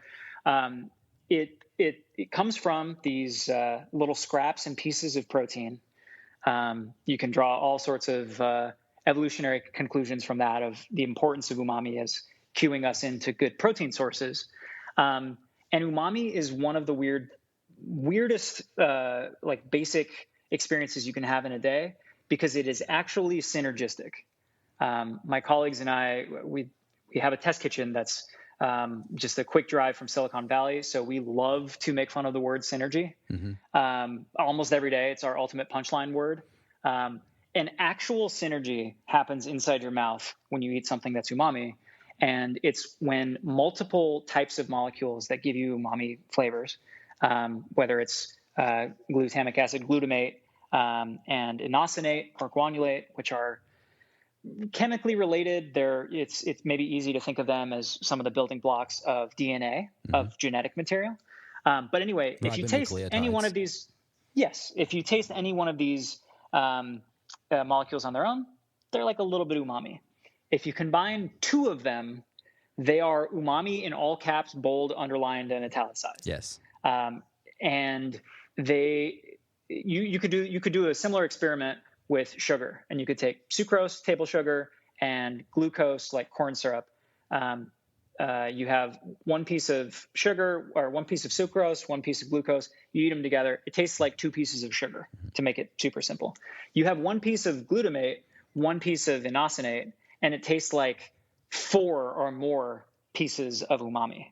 it comes from these little scraps and pieces of protein. You can draw all sorts of evolutionary conclusions from that of the importance of umami as cueing us into good protein sources. And umami is one of the weirdest like basic experiences you can have in a day because it is actually synergistic. My colleagues and I, we have a test kitchen that's just a quick drive from Silicon Valley. So we love to make fun of the word synergy. Mm-hmm. Almost every day, it's our ultimate punchline word. An actual synergy happens inside your mouth when you eat something that's umami. And it's when multiple types of molecules that give you umami flavors, whether it's glutamic acid, glutamate, and inosinate or guanylate, which are chemically related. It's maybe easy to think of them as some of the building blocks of DNA, mm-hmm. of genetic material. But anyway, if you taste any one of these, if you taste any one of these molecules on their own, they're like a little bit umami. If you combine two of them, They are umami in all caps, bold, underlined, and italicized. Yes. And you could do a similar experiment with sugar, and you could take sucrose, table sugar, and glucose, like corn syrup. You have one piece of sugar or one piece of sucrose, one piece of glucose. You eat them together. It tastes like two pieces of sugar, to make it super simple. You have one piece of glutamate, one piece of inosinate, and it tastes like 4 or more pieces of umami.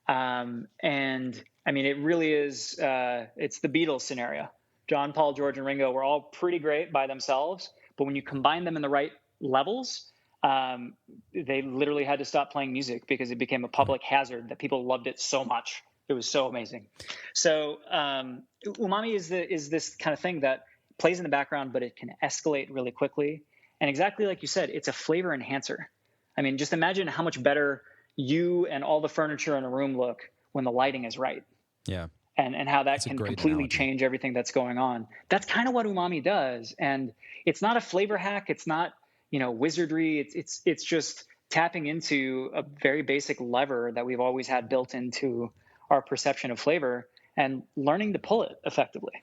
And I mean, it really is, it's the Beatles scenario. John, Paul, George, and Ringo were all pretty great by themselves, but when you combine them in the right levels, they literally had to stop playing music because it became a public hazard that people loved it so much. It was so amazing. So umami is this kind of thing that plays in the background, but it can escalate really quickly. And exactly like you said, it's a flavor enhancer. I mean, just imagine how much better you and all the furniture in a room look when the lighting is right. Yeah. And how that can completely analogy. change everything that's going on. That's kind of what umami does. And it's not a flavor hack. It's not, wizardry. It's just tapping into a very basic lever that we've always had built into our perception of flavor and learning to pull it effectively.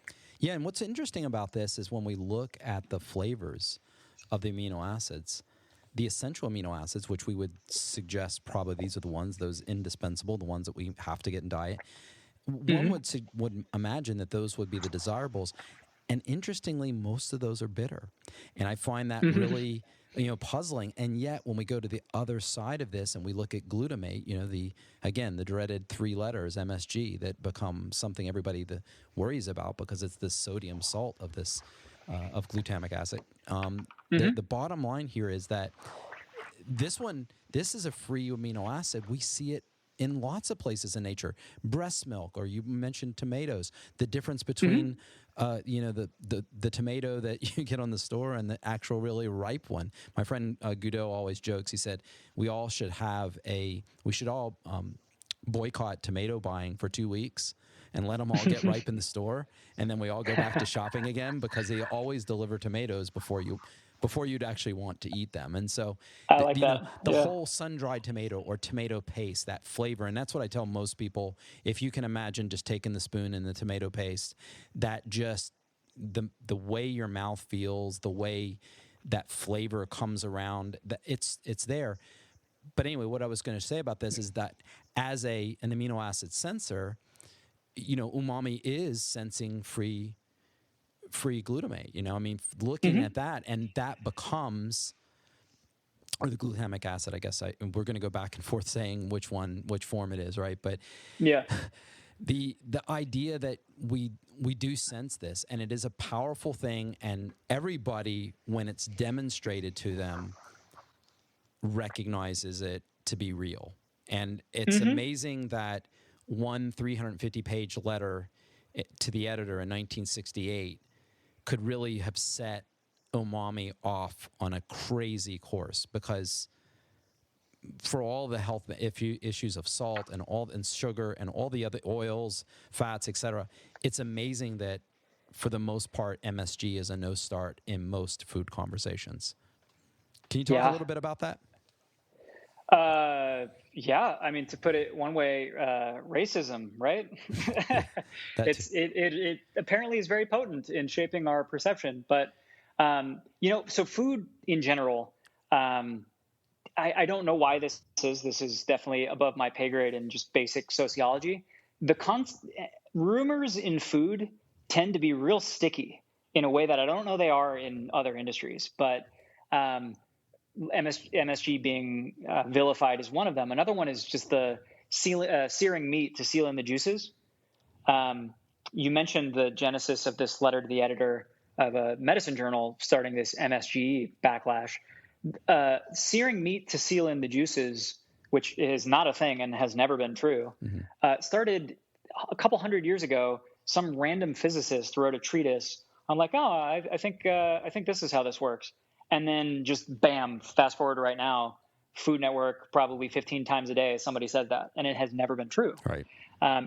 Yeah, and what's interesting about this is when we look at the flavors of the amino acids, the essential amino acids, which we would suggest probably these are the ones, those indispensable, the ones that we have to get in diet. One would imagine that those would be the desirables. And interestingly, most of those are bitter. And I find that really, puzzling. And yet when we go to the other side of this and we look at glutamate, the dreaded 3 letters, MSG, that become something everybody worries about because it's the sodium salt of this, of glutamic acid. The bottom line here is that this is a free amino acid. We see it in lots of places in nature. Breast milk, or you mentioned tomatoes. The difference between the tomato that you get on the store and the actual really ripe one. My friend Guido always jokes. He said we should all boycott tomato buying for 2 weeks and let them all get ripe in the store, and then we all go back to shopping again because they always deliver tomatoes before you'd actually want to eat them. And so the whole sun-dried tomato or tomato paste, that flavor, and that's what I tell most people, if you can imagine just taking the spoon and the tomato paste, that just the way your mouth feels, the way that flavor comes around, it's there. But anyway, what I was going to say about this is that as an amino acid sensor, umami is sensing free glutamate, looking at that, and that becomes, or the glutamic acid, I guess we're going to go back and forth saying which form it is, right? But yeah, the idea that we do sense this, and it is a powerful thing, and everybody, when it's demonstrated to them, recognizes it to be real. And it's amazing that one 350-page letter to the editor in 1968 could really have set umami off on a crazy course, because for all the health issues of salt and sugar and all the other oils, fats, etc., it's amazing that for the most part MSG is a no start in most food conversations. Can you talk a little bit about that? Yeah, I mean, to put it one way, racism, right? It apparently is very potent in shaping our perception. But so food in general, I don't know why this is definitely above my pay grade in just basic sociology. Rumors in food tend to be real sticky in a way that I don't know they are in other industries, but MSG being vilified is one of them. Another one is just the searing meat to seal in the juices. You mentioned the genesis of this letter to the editor of a medicine journal starting this MSG backlash. Searing meat to seal in the juices, which is not a thing and has never been true, started a couple hundred years ago. Some random physicist wrote a treatise on I think this is how this works. And then just bam, fast forward to right now, Food Network, probably 15 times a day, somebody says that, and it has never been true. Right.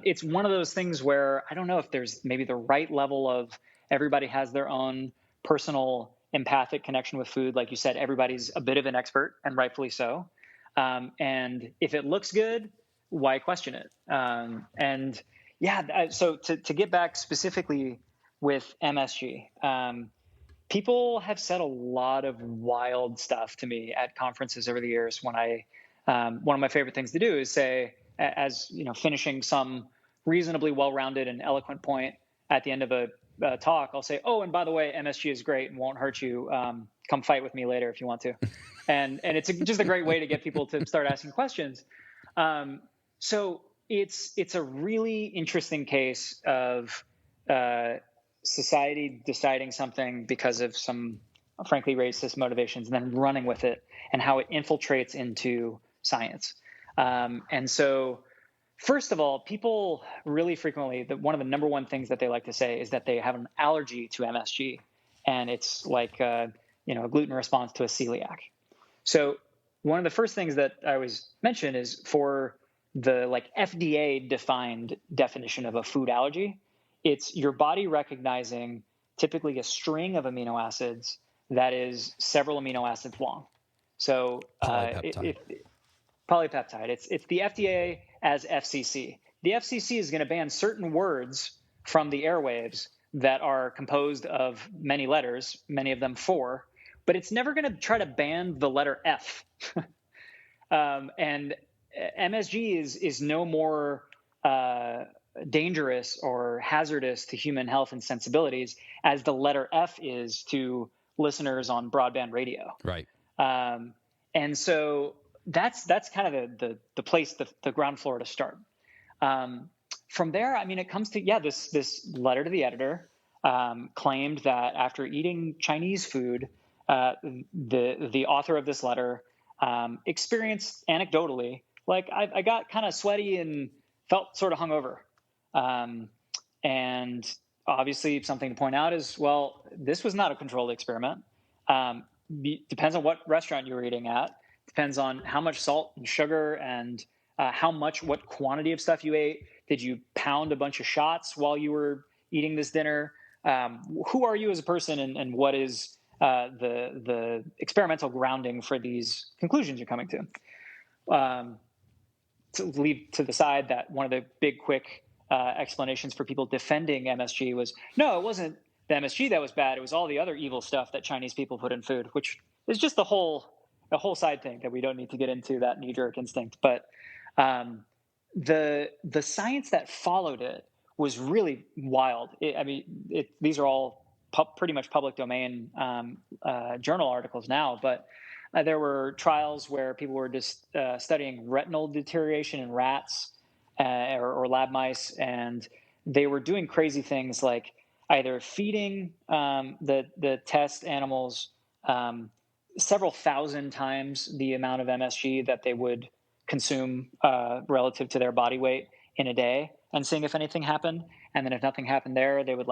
It's one of those things where I don't know if there's maybe the right level of everybody has their own personal empathic connection with food. Like you said, everybody's a bit of an expert, and rightfully so. And if it looks good, why question it? And yeah, so to get back specifically with MSG, people have said a lot of wild stuff to me at conferences over the years. When one of my favorite things to do is say, as finishing some reasonably well-rounded and eloquent point at the end of a talk, I'll say, "Oh, and by the way, MSG is great and won't hurt you. Come fight with me later if you want to." And it's just a great way to get people to start asking questions. So it's a really interesting case of society deciding something because of some frankly racist motivations and then running with it, and how it infiltrates into science. And so first of all, people really frequently, one of the number one things that they like to say is that they have an allergy to MSG, and it's like a gluten response to a celiac. So one of the first things that I always mention is, for the FDA defined definition of a food allergy, it's your body recognizing typically a string of amino acids that is several amino acids long. So polypeptide. Polypeptide. It's the FDA as FCC. The FCC is going to ban certain words from the airwaves that are composed of many letters, many of them 4, but it's never going to try to ban the letter F. And MSG is no more dangerous or hazardous to human health and sensibilities as the letter F is to listeners on broadband radio. Right. And so that's kind of the place, the ground floor to start. From there, I mean, it comes to, this letter to the editor claimed that after eating Chinese food, the author of this letter experienced anecdotally, like, I got kind of sweaty and felt sort of hungover. And obviously something to point out is, well, this was not a controlled experiment. Depends on what restaurant you were eating at. Depends on how much salt and sugar and what quantity of stuff you ate. Did you pound a bunch of shots while you were eating this dinner? Who are you as a person, and what is the experimental grounding for these conclusions you're coming to? To leave to the side that one of the big quick explanations for people defending MSG was, no, it wasn't the MSG that was bad. It was all the other evil stuff that Chinese people put in food, which is just a whole side thing that we don't need to get into, that knee-jerk instinct. But the science that followed it was really wild. These are all pretty much public domain journal articles now, but there were trials where people were just studying retinal deterioration in rats or lab mice, and they were doing crazy things like either feeding the test animals several thousand times the amount of MSG that they would consume relative to their body weight in a day, and seeing if anything happened. And then if nothing happened there, they would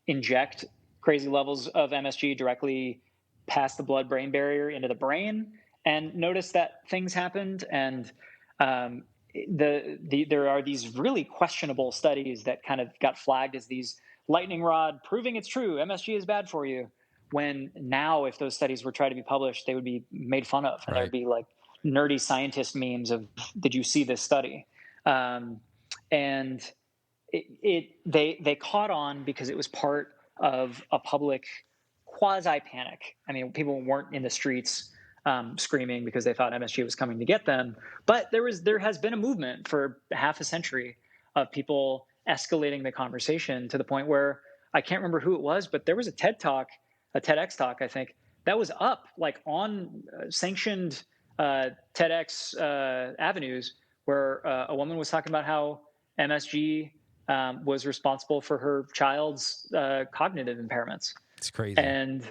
inject crazy levels of MSG directly past the blood-brain barrier into the brain and notice that things happened. And there are these really questionable studies that kind of got flagged as these lightning rod proving it's true, MSG is bad for you, when now if those studies were tried to be published, they would be made fun of. And there'd be nerdy scientist memes of, did you see this study? And they caught on because it was part of a public quasi-panic. I mean, people weren't in the streets screaming because they thought MSG was coming to get them, but there has been a movement for half a century of people escalating the conversation to the point where, I can't remember who it was, but there was a TEDx talk, I think, that was up on sanctioned TEDx avenues, where a woman was talking about how MSG was responsible for her child's cognitive impairments. It's crazy. And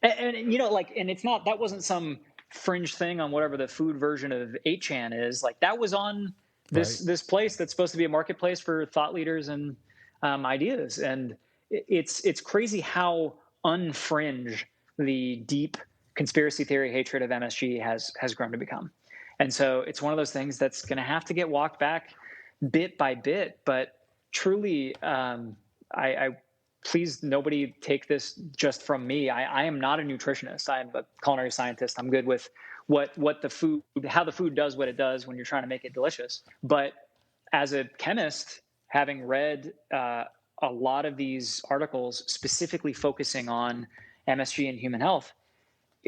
it's not, that wasn't some fringe thing on whatever the food version of 8chan is. That was on this place that's supposed to be a marketplace for thought leaders and ideas. And it's crazy how unfringe the deep conspiracy theory hatred of MSG has grown to become. And so it's one of those things that's going to have to get walked back bit by bit. But truly, I please, nobody take this just from me. I am not a nutritionist. I'm a culinary scientist. I'm good with what the food, how the food does what it does when you're trying to make it delicious. But as a chemist, having read a lot of these articles specifically focusing on MSG and human health,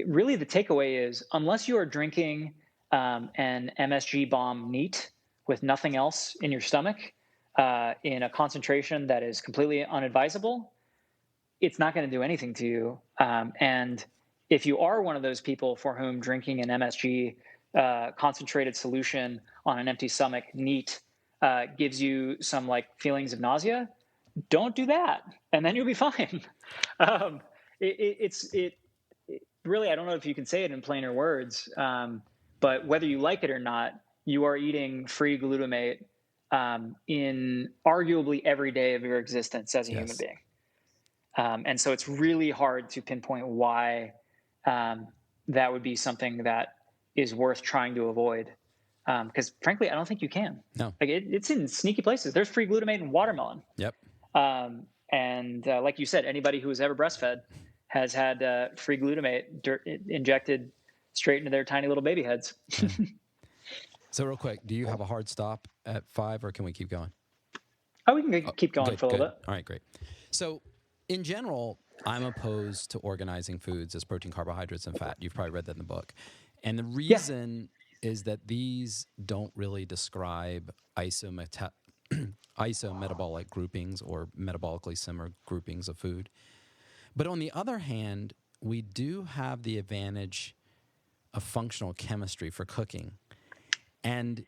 really the takeaway is, unless you are drinking an MSG bomb neat with nothing else in your stomach in a concentration that is completely unadvisable, it's not going to do anything to you. And if you are one of those people for whom drinking an MSG concentrated solution on an empty stomach neat gives you some like feelings of nausea, don't do that, and then you'll be fine. It's really, I don't know if you can say it in plainer words, but whether you like it or not, you are eating free glutamate in arguably every day of your existence as a human being. And so it's really hard to pinpoint why that would be something that is worth trying to avoid. Because frankly, I don't think you can. No. Like it's in sneaky places. There's free glutamate in watermelon. Yep. And like you said, anybody who has ever breastfed has had free glutamate injected straight into their tiny little baby heads. Yeah. So real quick, do you have a hard stop at 5, or can we keep going? Oh, we can keep going for a little bit. All right, great. So in general, I'm opposed to organizing foods as protein, carbohydrates, and fat. You've probably read that in the book. And the reason is that these don't really describe isometabolic groupings or metabolically similar groupings of food. But on the other hand, we do have the advantage of functional chemistry for cooking. And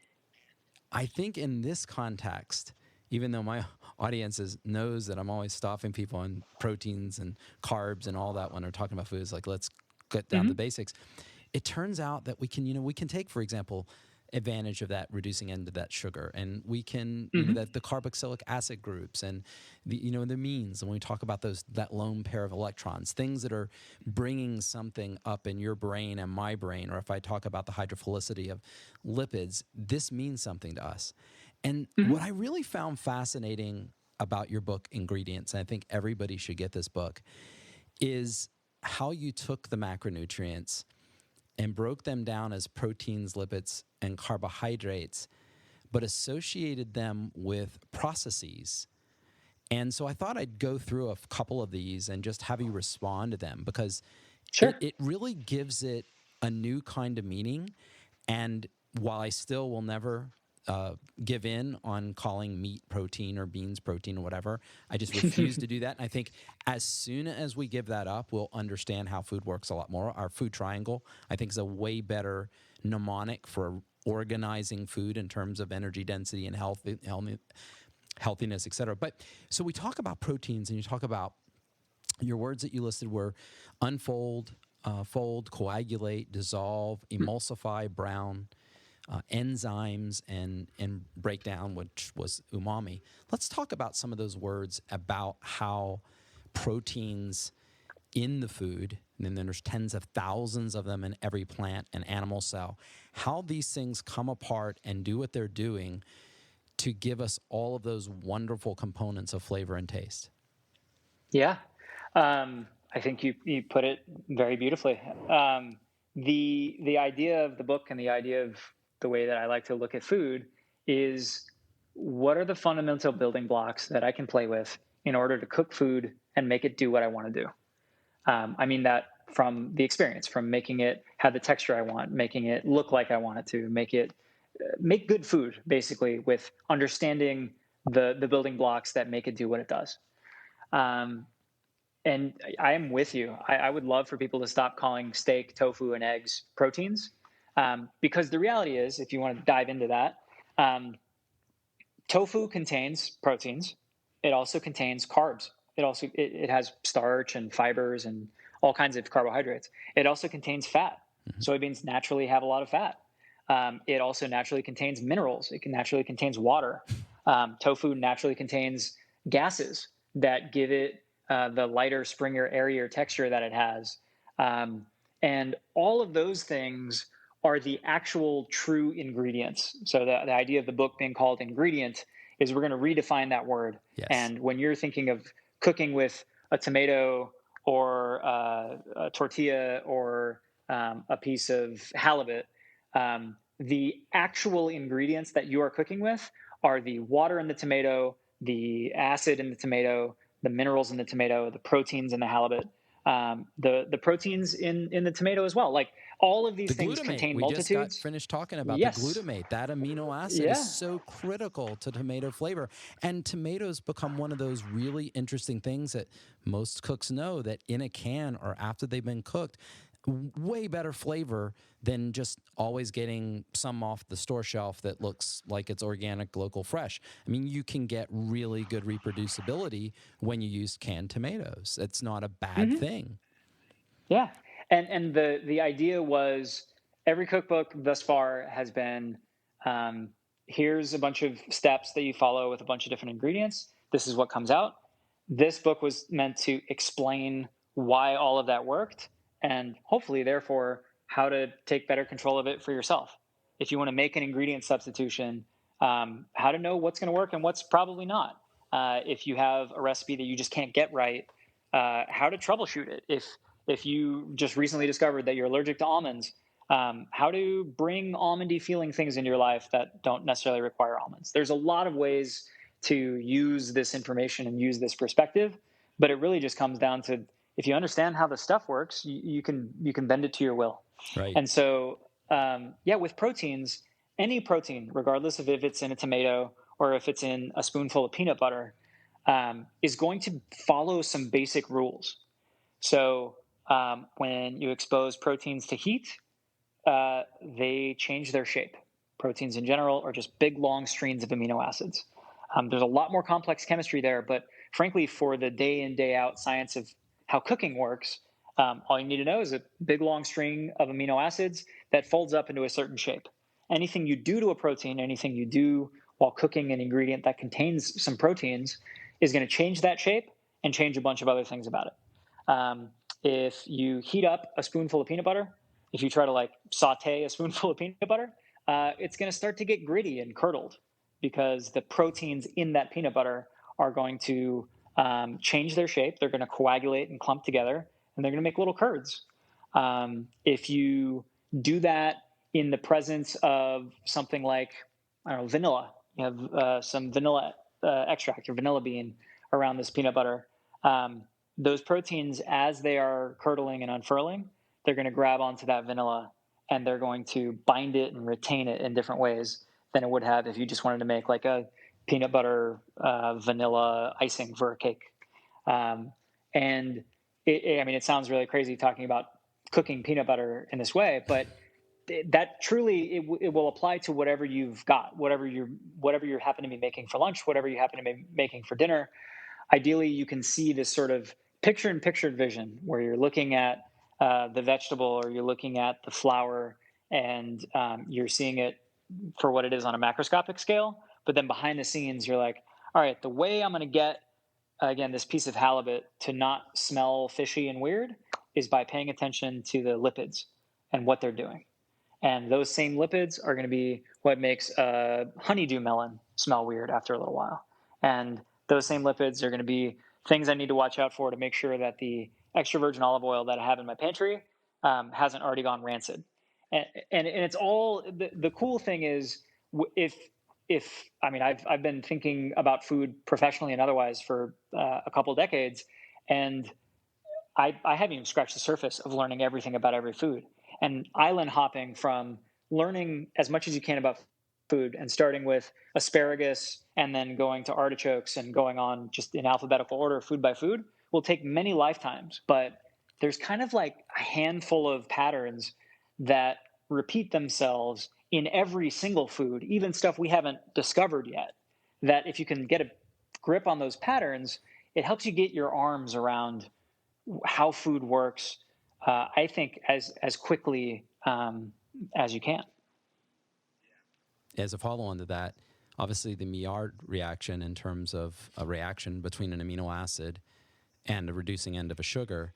I think in this context, even though my audience knows that I'm always stopping people on proteins and carbs and all that when they're talking about foods, like let's get down to the basics, it turns out that we can take, for example, advantage of that reducing end of that sugar, and we can that the carboxylic acid groups and the the amines, and when we talk about that lone pair of electrons, things that are bringing something up in your brain and my brain, or if I talk about the hydrophilicity of lipids, this means something to us. And what I really found fascinating about your book, Ingredients, and I think everybody should get this book, is how you took the macronutrients and broke them down as proteins, lipids, and carbohydrates, but associated them with processes. And so I thought I'd go through a couple of these and just have you respond to them, because it really gives it a new kind of meaning. And while I still will never give in on calling meat protein or beans protein or whatever, I just refuse to do that. And I think as soon as we give that up, we'll understand how food works a lot more. Our food triangle, I think, is a way better mnemonic for organizing food in terms of energy density and healthiness, et cetera. But so we talk about proteins, and you talk about your words that you listed were unfold, fold, coagulate, dissolve, emulsify, brown, enzymes, and breakdown, which was umami. Let's talk about some of those words about how proteins in the food, and then there's tens of thousands of them in every plant and animal cell, how these things come apart and do what they're doing to give us all of those wonderful components of flavor and taste. Yeah. I think you put it very beautifully. The idea of the book and the idea of the way that I like to look at food is, what are the fundamental building blocks that I can play with in order to cook food and make it do what I want to do? I mean that from the experience, from making it have the texture I want, making it look like I want it to, make good food, basically, with understanding the building blocks that make it do what it does. And I am with you. I would love for people to stop calling steak, tofu, and eggs proteins. Because the reality is, if you want to dive into that, tofu contains proteins. It also contains carbs. It has starch and fibers and all kinds of carbohydrates. It also contains fat. Soybeans naturally have a lot of fat. It also naturally contains minerals. It naturally contains water. Tofu naturally contains gases that give it the lighter, springier, airier texture that it has. And all of those things are the actual true ingredients. So the idea of the book being called Ingredient is we're going to redefine that word. Yes. And when you're thinking of cooking with a tomato or a tortilla or a piece of halibut, the actual ingredients that you are cooking with are the water in the tomato, the acid in the tomato, the minerals in the tomato, the proteins in the halibut, the proteins in the tomato as well. Like all of these The things glutamate. contain We just got multitudes. finished talking about the Yes. glutamate. That amino acid is Yeah. so critical to tomato flavor. And tomatoes become one of those really interesting things that most cooks know, that in a can or after they've been cooked, way better flavor than just always getting some off the store shelf that looks like it's organic, local, fresh. I mean, you can get really good reproducibility when you use canned tomatoes. It's not a bad Hmm. thing. Yeah. And the idea was every cookbook thus far has been, um, here's a bunch of steps that you follow with a bunch of different ingredients. This is what comes out. This book was meant to explain why all of that worked, and hopefully, therefore, how to take better control of it for yourself. If you want to make an ingredient substitution, how to know what's going to work and what's probably not. If you have a recipe that you just can't get right, how to troubleshoot it. If you just recently discovered that you're allergic to almonds, how to bring almondy feeling things into your life that don't necessarily require almonds. There's a lot of ways to use this information and use this perspective, but it really just comes down to, if you understand how the stuff works, you can bend it to your will. Right. And so, yeah, with proteins, any protein, regardless of if it's in a tomato or if it's in a spoonful of peanut butter, is going to follow some basic rules. So when you expose proteins to heat, they change their shape. Proteins in general are just big, long streams of amino acids. There's a lot more complex chemistry there, but frankly, for the day in, day out science of how cooking works, all you need to know is a big, long string of amino acids that folds up into a certain shape. Anything you do to a protein, anything you do while cooking an ingredient that contains some proteins, is going to change that shape and change a bunch of other things about it. If you heat up a spoonful of peanut butter, if you try to like saute a spoonful of peanut butter, it's going to start to get gritty and curdled because the proteins in that peanut butter are going to change their shape. They're going to coagulate and clump together, and they're going to make little curds. If you do that in the presence of something like, I don't know, vanilla, you have some vanilla extract or vanilla bean around this peanut butter. Those proteins, as they are curdling and unfurling, they're going to grab onto that vanilla and they're going to bind it and retain it in different ways than it would have if you just wanted to make like a peanut butter vanilla icing for a cake. And I mean, it sounds really crazy talking about cooking peanut butter in this way, but that truly it will apply to whatever you've got, whatever you happen to be making for lunch, whatever you happen to be making for dinner. Ideally, you can see this sort of picture-in-picture vision where you're looking at the vegetable or you're looking at the flour and you're seeing it for what it is on a macroscopic scale. But then behind the scenes, you're like, all right, the way I'm going to get, again, this piece of halibut to not smell fishy and weird is by paying attention to the lipids and what they're doing. And those same lipids are going to be what makes a honeydew melon smell weird after a little while. And those same lipids are going to be things I need to watch out for to make sure that the extra virgin olive oil that I have in my pantry hasn't already gone rancid. And it's all the cool thing is if I mean I've been thinking about food professionally and otherwise for a couple of decades, and I haven't even scratched the surface of learning everything about every food. And island hopping from learning as much as you can about food and starting with asparagus and then going to artichokes and going on just in alphabetical order, food by food, will take many lifetimes. But there's kind of like a handful of patterns that repeat themselves in every single food, even stuff we haven't discovered yet, that if you can get a grip on those patterns, it helps you get your arms around how food works, I think, as quickly as you can. As a follow-on to that, obviously the Maillard reaction in terms of a reaction between an amino acid and the reducing end of a sugar.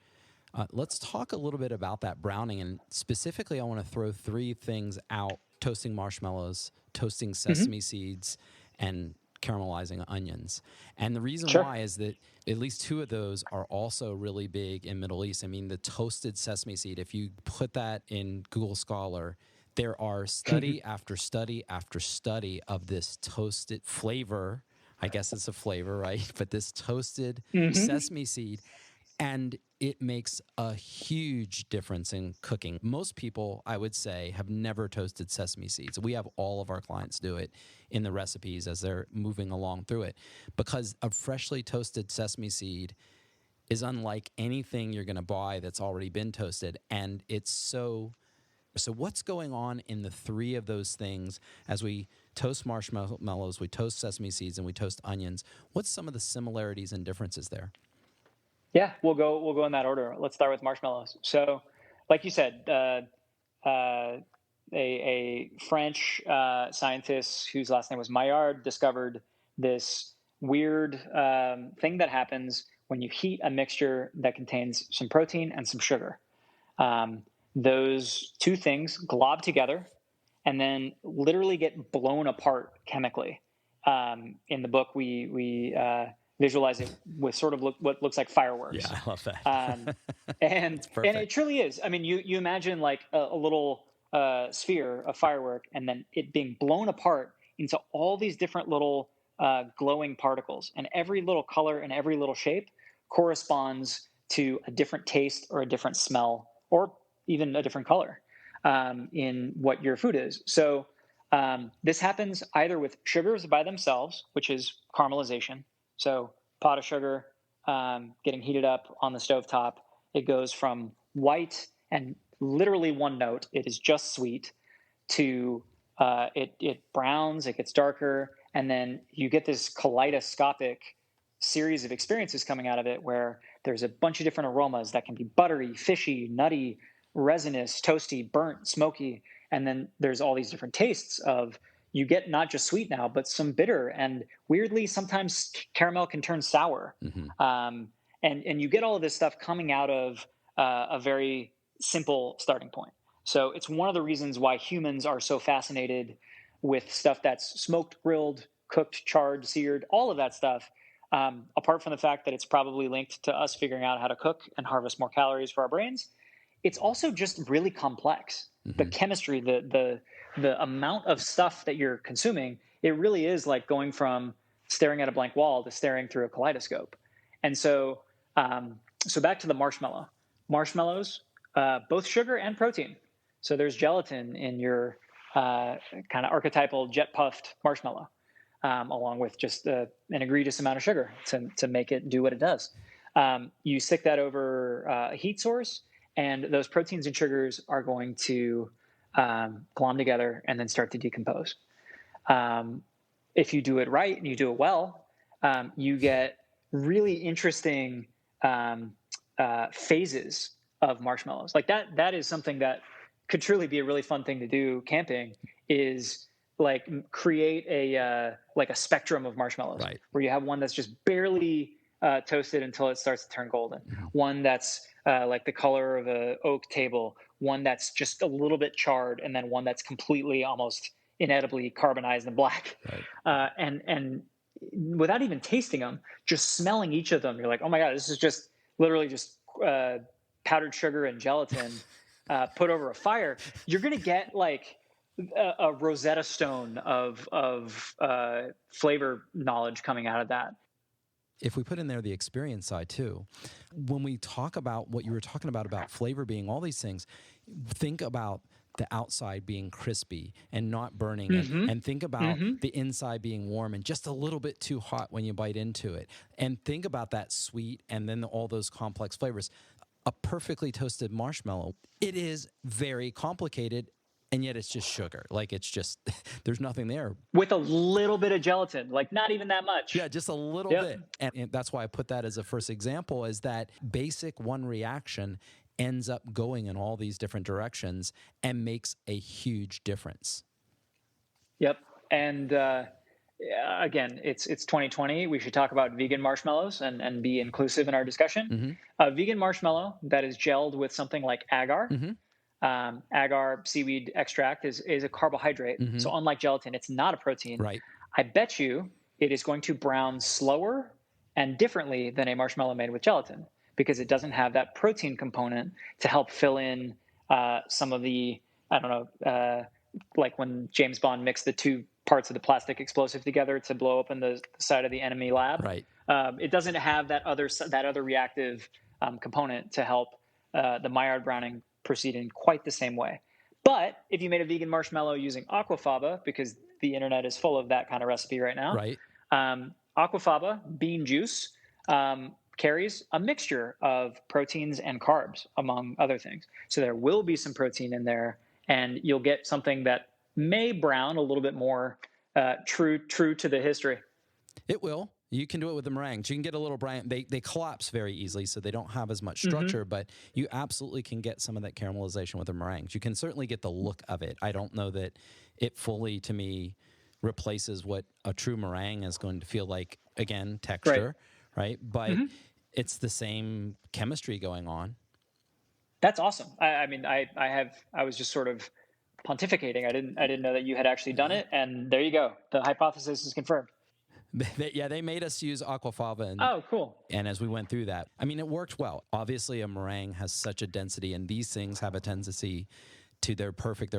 Let's talk a little bit about that browning. And specifically, I want to throw three things out: toasting marshmallows, toasting sesame seeds, and caramelizing onions. And the reason Sure. why is that at least two of those are also really big in Middle East. I mean, the toasted sesame seed, if you put that in Google Scholar, there are study after study after study of this toasted flavor. I guess it's a flavor, right? But this toasted sesame seed, and it makes a huge difference in cooking. Most people, I would say, have never toasted sesame seeds. We have all of our clients do it in the recipes as they're moving along through it, because a freshly toasted sesame seed is unlike anything you're going to buy that's already been toasted. And it's so what's going on in the three of those things as we toast marshmallows, we toast sesame seeds, and we toast onions? What's some of the similarities and differences there? Yeah, we'll go in that order. Let's start with marshmallows. So, like you said, a French scientist whose last name was Maillard discovered this weird thing that happens when you heat a mixture that contains some protein and some sugar. Those two things glob together and then literally get blown apart chemically. In the book, we visualize it with sort of what looks like fireworks. Yeah, I love that. And it truly is. I mean, you imagine like a little sphere of firework, and then it being blown apart into all these different little glowing particles, and every little color and every little shape corresponds to a different taste or a different smell or even a different color in what your food is. So this happens either with sugars by themselves, which is caramelization. So pot of sugar getting heated up on the stovetop, it goes from white and literally one note, it is just sweet, to it browns, it gets darker, and then you get this kaleidoscopic series of experiences coming out of it where there's a bunch of different aromas that can be buttery, fishy, nutty, resinous, toasty, burnt, smoky, and then there's all these different tastes of, you get not just sweet now, but some bitter, and weirdly, sometimes caramel can turn sour. And you get all of this stuff coming out of a very simple starting point. So it's one of the reasons why humans are so fascinated with stuff that's smoked, grilled, cooked, charred, seared, all of that stuff. Apart from the fact that it's probably linked to us figuring out how to cook and harvest more calories for our brains, it's also just really complex. The chemistry, the amount of stuff that you're consuming, it really is like going from staring at a blank wall to staring through a kaleidoscope. And so, so back to the marshmallow. Marshmallows, both sugar and protein. So there's gelatin in your kind of archetypal jet puffed marshmallow, along with just an egregious amount of sugar to make it do what it does. You stick that over a heat source, and those proteins and sugars are going to glom together and then start to decompose. If you do it right and you do it well, you get really interesting phases of marshmallows. Like that is something that could truly be a really fun thing to do camping, is like create a spectrum of marshmallows, right, where you have one that's just barely toasted until it starts to turn golden, one that's like the color of an oak table, one that's just a little bit charred, and then one that's completely almost inedibly carbonized and black. Right. And without even tasting them, just smelling each of them, you're like, oh my God, this is just literally just powdered sugar and gelatin put over a fire. You're going to get like a Rosetta Stone of flavor knowledge coming out of that. If we put in there the experience side too, when we talk about what you were talking about flavor being all these things, think about the outside being crispy and not burning it, and think about the inside being warm and just a little bit too hot when you bite into it, and think about that sweet and then all those complex flavors. A perfectly toasted marshmallow, it is very complicated, and yet it's just sugar. Like, it's just, there's nothing there. With a little bit of gelatin, like not even that much. Yeah, just a little bit. And that's why I put that as a first example, is that basic one reaction ends up going in all these different directions and makes a huge difference. Yep. And again, it's 2020. We should talk about vegan marshmallows and be inclusive in our discussion. A vegan marshmallow that is gelled with something like agar. Agar seaweed extract is a carbohydrate. So unlike gelatin, it's not a protein. Right. I bet you it is going to brown slower and differently than a marshmallow made with gelatin because it doesn't have that protein component to help fill in some of the, I don't know, like when James Bond mixed the two parts of the plastic explosive together to blow open the side of the enemy lab. Right. It doesn't have that other reactive component to help the Maillard browning proceed in quite the same way. But if you made a vegan marshmallow using aquafaba, because the internet is full of that kind of recipe right now, Right. Aquafaba, bean juice, carries a mixture of proteins and carbs, among other things. So there will be some protein in there, and you'll get something that may brown a little bit more true to the history. It will. You can do it with the meringues. You can get a little brown. They collapse very easily, so they don't have as much structure, but you absolutely can get some of that caramelization with the meringues. You can certainly get the look of it. I don't know that it fully, to me, replaces what a true meringue is going to feel like, again, texture, right? But it's the same chemistry going on. That's awesome. I mean, I was just sort of pontificating. I didn't know that you had actually done it, and there you go. The hypothesis is confirmed. They made us use aquafaba. Oh, cool. And as we went through that, I mean, it worked well. Obviously, a meringue has such a density, and these things have a tendency to they're perfect,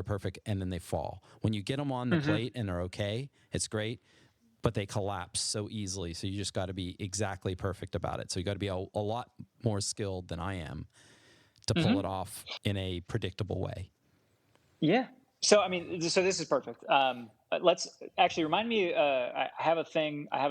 and then they fall. When you get them on the plate and they're okay, it's great, but they collapse so easily. So you just got to be exactly perfect about it. So you got to be a lot more skilled than I am to pull it off in a predictable way. Yeah. So, I mean, so this is perfect. Let's actually remind me. I have a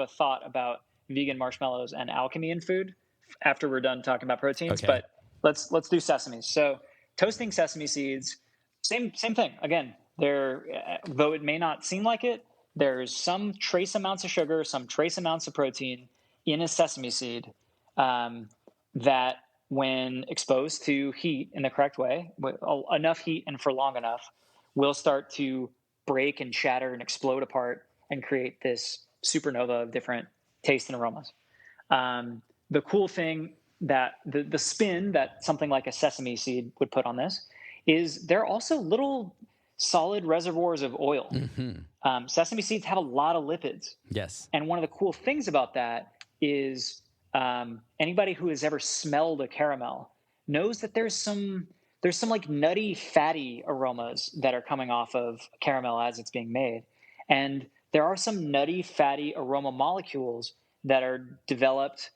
thought about vegan marshmallows and alchemy in food after we're done talking about proteins. Okay. But let's do sesame. So, toasting sesame seeds, same thing. Again, though it may not seem like it, there's some trace amounts of sugar, some trace amounts of protein in a sesame seed that, when exposed to heat in the correct way, with enough heat and for long enough, will start to break and shatter and explode apart and create this supernova of different tastes and aromas. The cool thing that the spin that something like a sesame seed would put on this is they're also little solid reservoirs of oil. Sesame seeds have a lot of lipids. Yes. And one of the cool things about that is anybody who has ever smelled a caramel knows that there's some like nutty, fatty aromas that are coming off of caramel as it's being made. And there are some nutty, fatty aroma molecules that are developed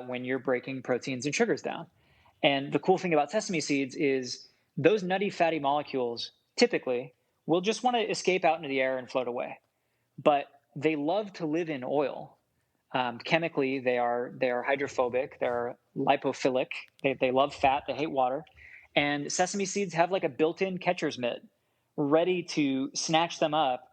when you're breaking proteins and sugars down. And the cool thing about sesame seeds is those nutty, fatty molecules typically will just want to escape out into the air and float away. But they love to live in oil. Chemically, they are hydrophobic. They're lipophilic. They love fat. They hate water. And sesame seeds have like a built-in catcher's mitt ready to snatch them up,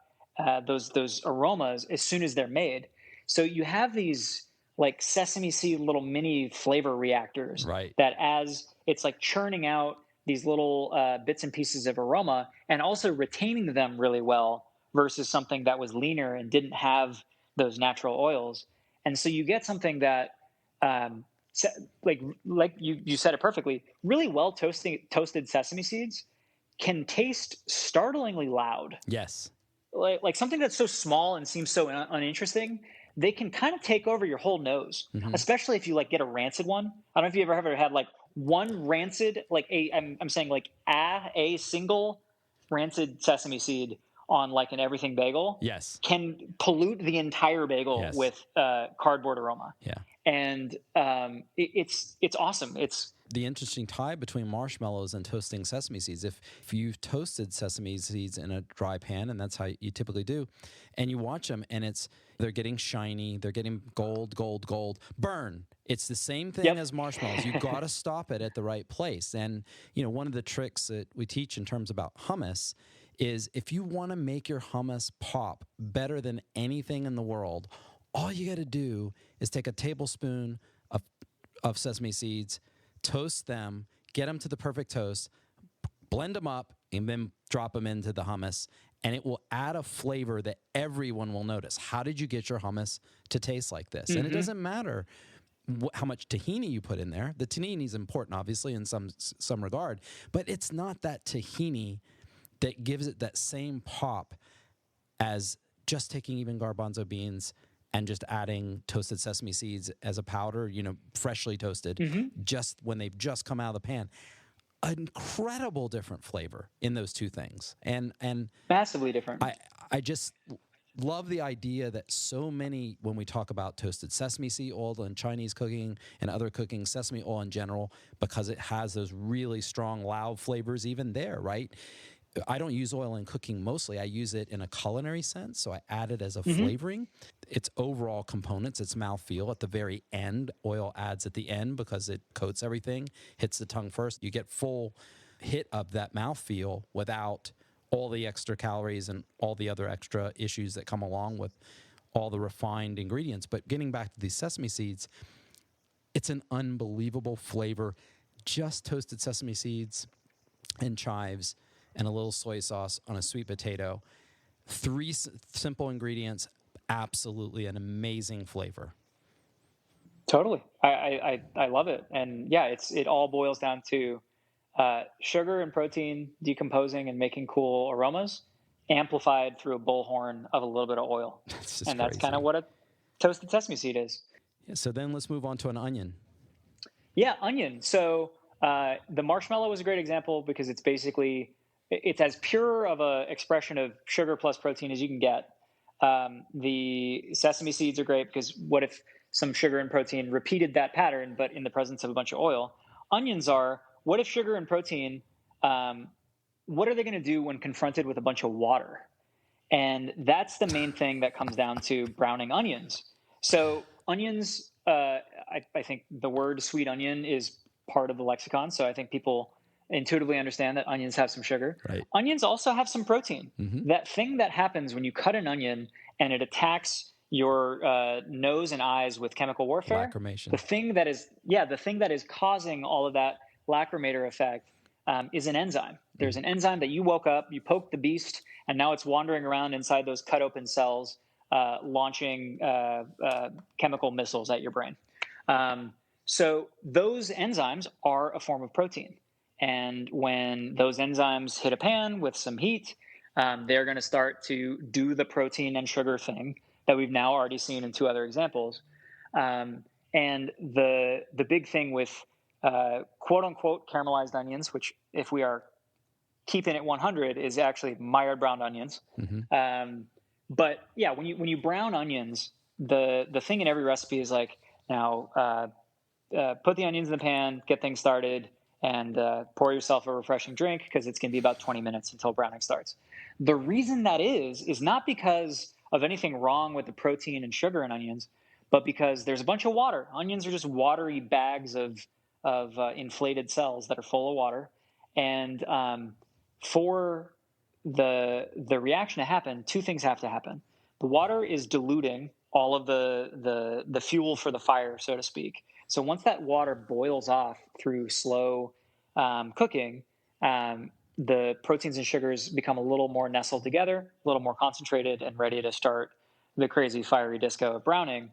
those aromas, as soon as they're made. So you have these like sesame seed little mini flavor reactors, right, that as it's like churning out these little bits and pieces of aroma and also retaining them really well versus something that was leaner and didn't have those natural oils. And so you get something that like you said it perfectly, really well toasted sesame seeds can taste startlingly loud. Yes. Like something that's so small and seems so uninteresting, they can kind of take over your whole nose, especially if you like get a rancid one. I don't know if you ever had like one rancid, like I'm saying like a single rancid sesame seed on like an everything bagel. Yes. Can pollute the entire bagel with cardboard aroma. Yeah. And it's awesome. It's the interesting tie between marshmallows and toasting sesame seeds. If you've toasted sesame seeds in a dry pan, and that's how you typically do, and you watch them and they're getting shiny, they're getting gold, burn. It's the same thing as marshmallows. You got to stop it at the right place. And one of the tricks that we teach in terms about hummus is if you want to make your hummus pop better than anything in the world, all you got to do is take a tablespoon of sesame seeds, toast them, get them to the perfect toast, blend them up, and then drop them into the hummus, and it will add a flavor that everyone will notice. How did you get your hummus to taste like this? And it doesn't matter how much tahini you put in there. The tahini is important, obviously, in some regard, but it's not that tahini that gives it that same pop as just taking even garbanzo beans and just adding toasted sesame seeds as a powder, freshly toasted, just when they've just come out of the pan. Incredible different flavor in those two things. And massively different. I just love the idea that so many, when we talk about toasted sesame seed oil in Chinese cooking and other cooking, sesame oil in general, because it has those really strong, loud flavors even there, right? I don't use oil in cooking mostly. I use it in a culinary sense, so I add it as a flavoring. Its overall components, its mouthfeel at the very end, oil adds at the end because it coats everything, hits the tongue first. You get full hit of that mouthfeel without all the extra calories and all the other extra issues that come along with all the refined ingredients. But getting back to these sesame seeds, it's an unbelievable flavor. Just toasted sesame seeds and chives and a little soy sauce on a sweet potato. 3 simple ingredients, absolutely an amazing flavor. Totally. I love it. And yeah, it all boils down to sugar and protein decomposing and making cool aromas, amplified through a bullhorn of a little bit of oil. And that's kind of what a toasted sesame seed is. Yeah, so then let's move on to an onion. Yeah, onion. So the marshmallow is a great example because it's as pure of a expression of sugar plus protein as you can get. The sesame seeds are great because what if some sugar and protein repeated that pattern, but in the presence of a bunch of oil? Onions are, what if sugar and protein, what are they going to do when confronted with a bunch of water? And that's the main thing that comes down to browning onions. So onions, I think the word sweet onion is part of the lexicon. So I think people intuitively understand that onions have some sugar. Right. Onions also have some protein. That thing that happens when you cut an onion and it attacks your nose and eyes with chemical warfare. Lacrimation. The thing that is causing all of that lacrimator effect is an enzyme. There's an enzyme that you woke up, you poked the beast, and now it's wandering around inside those cut open cells, launching chemical missiles at your brain. So those enzymes are a form of protein. And when those enzymes hit a pan with some heat, they're going to start to do the protein and sugar thing that we've now already seen in 2 other examples. And the big thing with quote unquote caramelized onions, which if we are keeping it 100 is actually Maillard browned onions. But yeah, when you brown onions, the thing in every recipe is like, now put the onions in the pan, get things started, and pour yourself a refreshing drink because it's going to be about 20 minutes until browning starts. The reason that is not because of anything wrong with the protein and sugar in onions, but because there's a bunch of water. Onions are just watery bags of inflated cells that are full of water. And for the reaction to happen, 2 things have to happen. The water is diluting all of the fuel for the fire, so to speak. So once that water boils off through slow cooking, the proteins and sugars become a little more nestled together, a little more concentrated, and ready to start the crazy fiery disco of browning.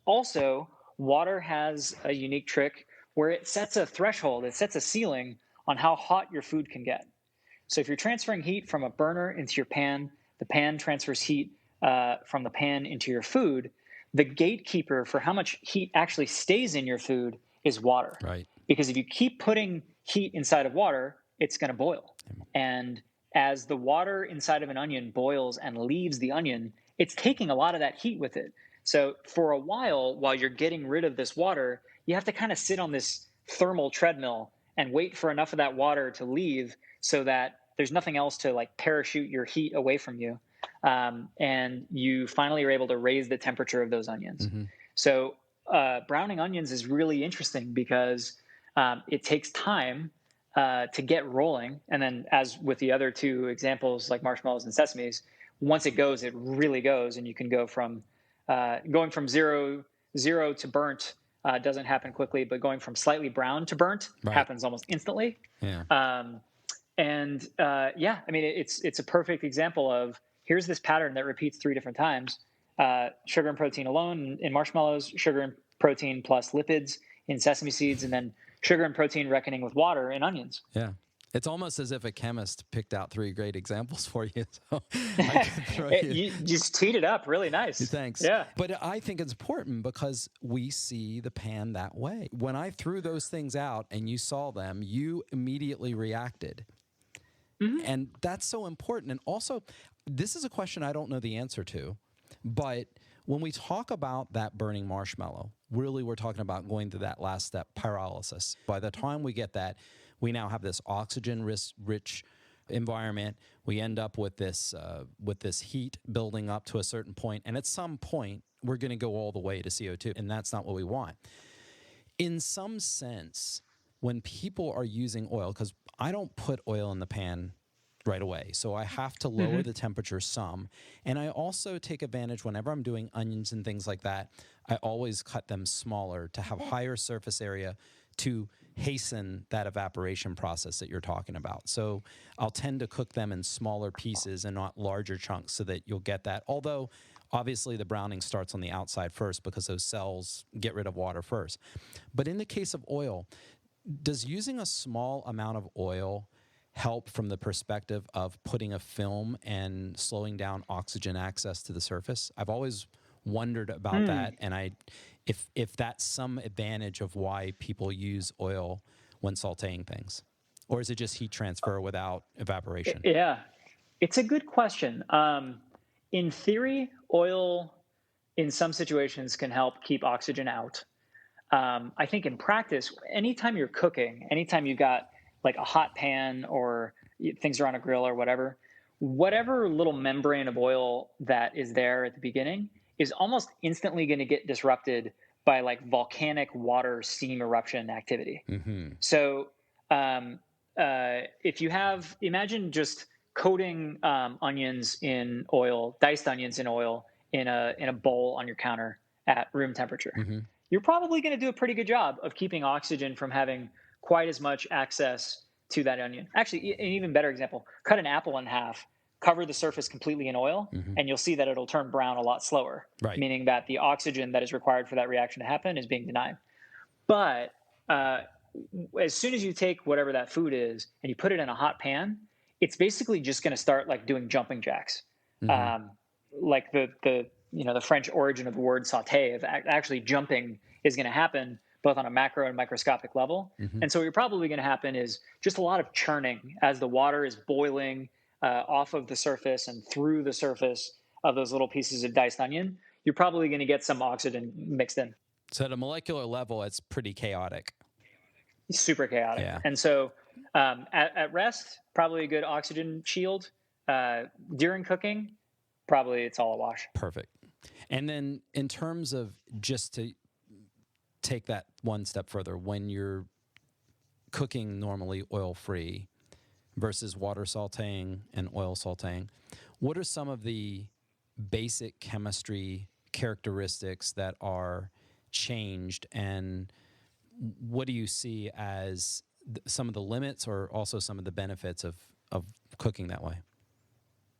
Also, water has a unique trick where it sets a threshold, it sets a ceiling on how hot your food can get. So if you're transferring heat from a burner into your pan, the pan transfers heat from the pan into your food. The gatekeeper for how much heat actually stays in your food is water. Right. Because if you keep putting heat inside of water, it's going to boil. And as the water inside of an onion boils and leaves the onion, it's taking a lot of that heat with it. So for a while you're getting rid of this water, you have to kind of sit on this thermal treadmill and wait for enough of that water to leave so that there's nothing else to like parachute your heat away from you. And you finally are able to raise the temperature of those onions. So browning onions is really interesting because it takes time to get rolling. And then as with the other 2 examples, like marshmallows and sesames, once it goes, it really goes. And you can go from going from zero to burnt doesn't happen quickly, but going from slightly brown to burnt happens almost instantly. Yeah. I mean, it's a perfect example of here's this pattern that repeats 3 different times. Sugar and protein alone in marshmallows, sugar and protein plus lipids in sesame seeds, and then sugar and protein reckoning with water in onions. Yeah. It's almost as if a chemist picked out 3 great examples for you. So I could throw you just teed it up really nice. Thanks. Yeah. But I think it's important because we see the pan that way. When I threw those things out and you saw them, you immediately reacted. Mm-hmm. And that's so important. And also, this is a question I don't know the answer to, but when we talk about that burning marshmallow, really we're talking about going to that last step, pyrolysis. By the time we get that, we now have this oxygen-rich environment. We end up with this heat building up to a certain point, and at some point, we're going to go all the way to CO2, and that's not what we want. In some sense, when people are using oil, because I don't put oil in the pan right away, so I have to lower the temperature some, and I also take advantage whenever I'm doing onions and things like that, I always cut them smaller to have higher surface area to hasten that evaporation process that you're talking about. So I'll tend to cook them in smaller pieces and not larger chunks so that you'll get that. Although, obviously, the browning starts on the outside first because those cells get rid of water first. But in the case of oil, does using a small amount of oil help from the perspective of putting a film and slowing down oxygen access to the surface? I've always wondered about that, and if that's some advantage of why people use oil when sautéing things, or is it just heat transfer without evaporation? Yeah, it's a good question. In theory, oil in some situations can help keep oxygen out. I think in practice, anytime you're cooking, anytime you've got like a hot pan or things are on a grill or whatever little membrane of oil that is there at the beginning is almost instantly going to get disrupted by like volcanic water steam eruption activity. Mm-hmm. So if you imagine just coating onions in oil, diced onions in oil in a bowl on your counter at room temperature, you're probably going to do a pretty good job of keeping oxygen from having quite as much access to that onion. Actually, an even better example, cut an apple in half, cover the surface completely in oil, and you'll see that it'll turn brown a lot slower, meaning that the oxygen that is required for that reaction to happen is being denied. But as soon as you take whatever that food is and you put it in a hot pan, it's basically just going to start like doing jumping jacks. Like the French origin of the word sauté, of actually jumping, is going to happen both on a macro and microscopic level. And so what you're probably going to happen is just a lot of churning as the water is boiling off of the surface and through the surface of those little pieces of diced onion. You're probably going to get some oxygen mixed in. So at a molecular level, it's pretty chaotic. Super chaotic. Yeah. And so at rest, probably a good oxygen shield. During cooking, probably it's all a wash. Perfect. And then in terms of, just to take that one step further, when you're cooking normally oil-free versus water sautéing and oil sautéing, what are some of the basic chemistry characteristics that are changed, and what do you see as some of the limits or also some of the benefits of cooking that way?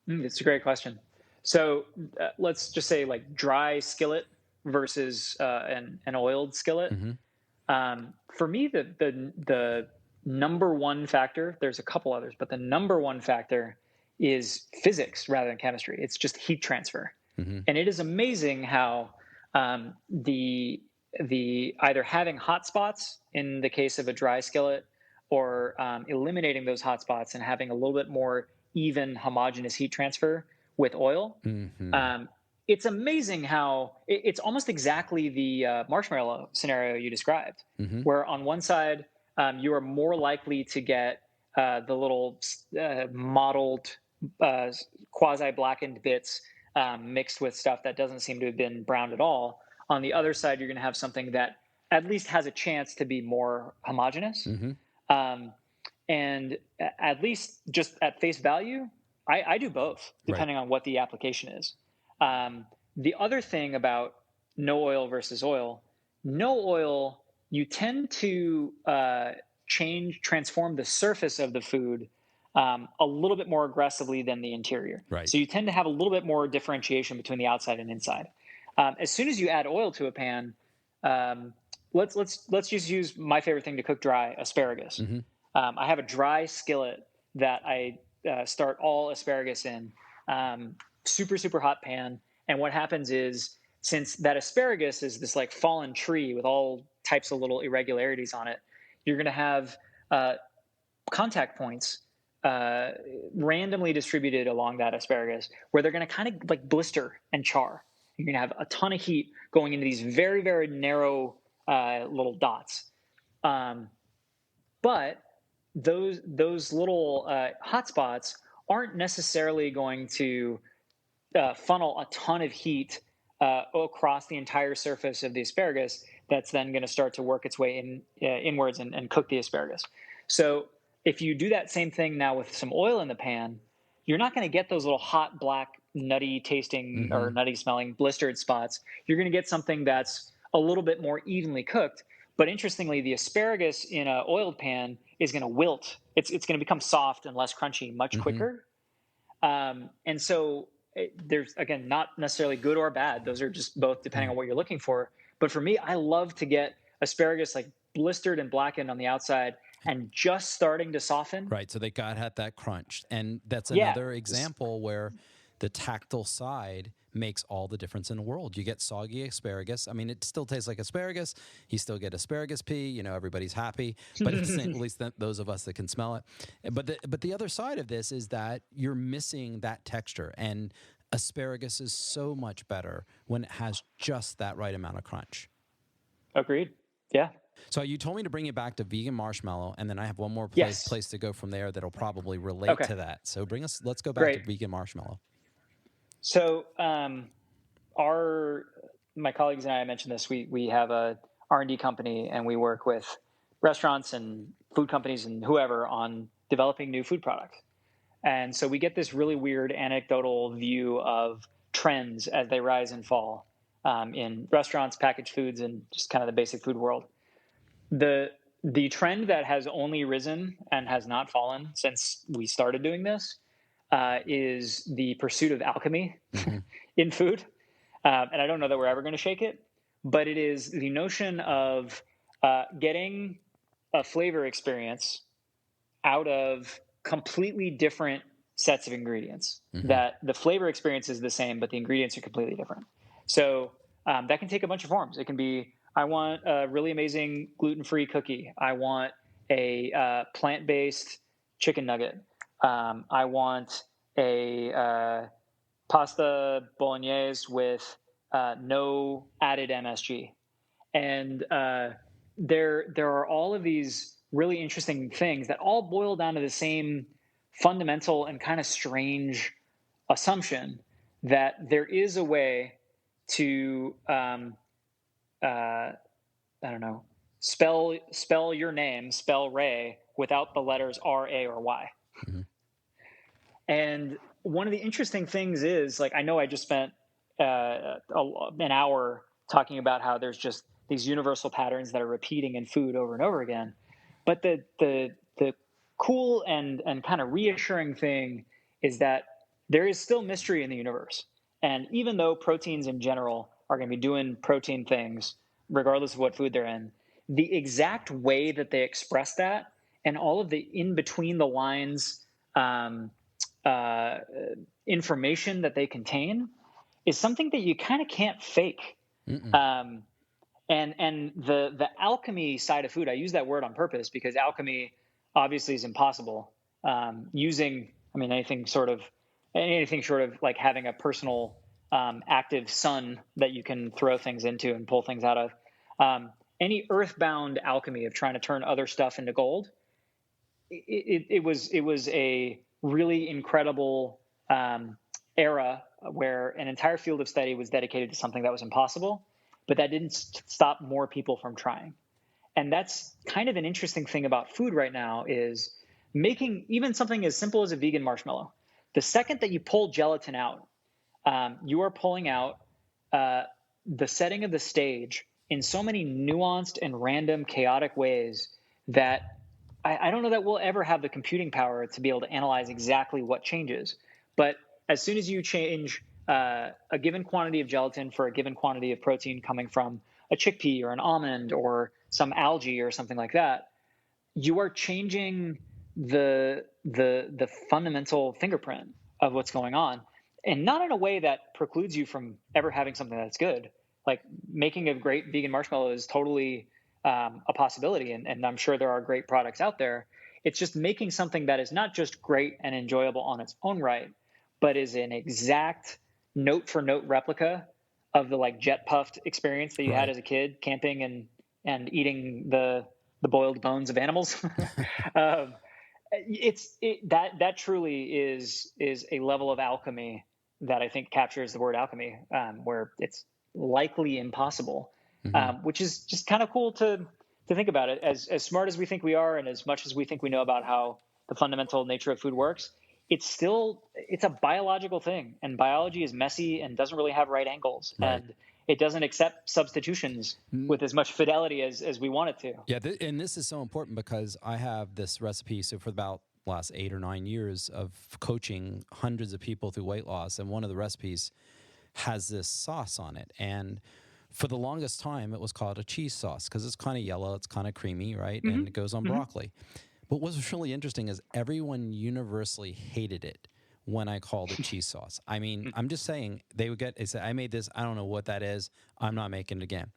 It's a great question. So let's just say like dry skillet versus an oiled skillet. For me, the number one factor, there's a couple others, but the number one factor is physics rather than chemistry. It's just heat transfer. And it is amazing how the either having hot spots in the case of a dry skillet, or eliminating those hot spots and having a little bit more even homogeneous heat transfer with oil. It's amazing how it's almost exactly the marshmallow scenario you described, where on one side, you are more likely to get the little mottled, quasi-blackened bits mixed with stuff that doesn't seem to have been browned at all. On the other side, you're going to have something that at least has a chance to be more homogeneous. And at least just at face value, I do both, depending on what the application is. The other thing about no oil versus oil, no oil, you tend to transform the surface of the food a little bit more aggressively than the interior. So you tend to have a little bit more differentiation between the outside and inside. As soon as you add oil to a pan, let's just use my favorite thing to cook dry, asparagus. I have a dry skillet that I start all asparagus in, super, super hot pan. And what happens is, since that asparagus is this like fallen tree with all types of little irregularities on it, you're going to have contact points randomly distributed along that asparagus where they're going to kind of like blister and char. You're going to have a ton of heat going into these very, very narrow little dots. But those little hot spots aren't necessarily going to funnel a ton of heat across the entire surface of the asparagus. That's then going to start to work its way inwards and cook the asparagus. So if you do that same thing now with some oil in the pan, you're not going to get those little hot, black, nutty tasting or nutty smelling blistered spots. You're going to get something that's a little bit more evenly cooked. But interestingly, the asparagus in an oiled pan is going to wilt. It's going to become soft and less crunchy much quicker. And so there's, again, not necessarily good or bad. Those are just both depending on what you're looking for. But for me, I love to get asparagus like blistered and blackened on the outside and just starting to soften. Right. So they got to have that crunch. And that's another example where the tactile side makes all the difference in the world. You get soggy asparagus. I mean, it still tastes like asparagus. You still get asparagus pea. You know, everybody's happy. But it's, at least those of us that can smell it. But the other side of this is that you're missing that texture. And asparagus is so much better when it has just that right amount of crunch. Agreed. Yeah. So you told me to bring you back to vegan marshmallow, and then I have one more place to go from there that'll probably relate to that. So let's go back to vegan marshmallow. So my colleagues and I mentioned this, we have a R&D company, and we work with restaurants and food companies and whoever on developing new food products. And so we get this really weird anecdotal view of trends as they rise and fall in restaurants, packaged foods, and just kind of the basic food world. The trend that has only risen and has not fallen since we started doing this is the pursuit of alchemy in food. And I don't know that we're ever going to shake it, but it is the notion of getting a flavor experience out of completely different sets of ingredients. That the flavor experience is the same, but the ingredients are completely different. So that can take a bunch of forms. It can be, I want a really amazing gluten-free cookie. I want a plant-based chicken nugget. I want a pasta bolognese with no added MSG. And there are all of these really interesting things that all boil down to the same fundamental and kind of strange assumption that there is a way to spell your name, spell Ray, without the letters R, A, or Y. And one of the interesting things is, like, I know I just spent an hour talking about how there's just these universal patterns that are repeating in food over and over again. But the cool and kind of reassuring thing is that there is still mystery in the universe. And even though proteins in general are going to be doing protein things, regardless of what food they're in, the exact way that they express that and all of the in between the lines information that they contain is something that you kind of can't fake. And the alchemy side of food, I use that word on purpose because alchemy obviously is impossible. Using, I mean, anything short of like having a personal active sun that you can throw things into and pull things out of. Any earthbound alchemy of trying to turn other stuff into gold, it was a really incredible era where an entire field of study was dedicated to something that was impossible, but that didn't stop more people from trying. And that's kind of an interesting thing about food right now is making even something as simple as a vegan marshmallow. The second that you pull gelatin out, you are pulling out the setting of the stage in so many nuanced and random, chaotic ways that I don't know that we'll ever have the computing power to be able to analyze exactly what changes. But as soon as you change a given quantity of gelatin for a given quantity of protein coming from a chickpea or an almond or some algae or something like that, you are changing the fundamental fingerprint of what's going on, and not in a way that precludes you from ever having something that's good. Like making a great vegan marshmallow is totally a possibility, and I'm sure there are great products out there. It's just making something that is not just great and enjoyable on its own right, but is an exact note for note replica of the like jet puffed experience that you had Right. as a kid camping and eating the boiled bones of animals. um, that truly is a level of alchemy that I think captures the word alchemy, where it's likely impossible, which is just kind of cool to think about it. As smart as we think we are, and as much as we think we know about how the fundamental nature of food works, it's a biological thing, and biology is messy and doesn't really have right angles, Right. and it doesn't accept substitutions with as much fidelity as we want it to. Yeah, and this is so important because I have this recipe. So for about last 8 or 9 years of coaching hundreds of people through weight loss, and one of the recipes has this sauce on it. And for the longest time, it was called a cheese sauce because it's kind of yellow, it's kind of creamy, right? And it goes on broccoli. But what was really interesting is everyone universally hated it when I called it cheese sauce. I mean, I'm just saying, they say, I made this, I don't know what that is, I'm not making it again.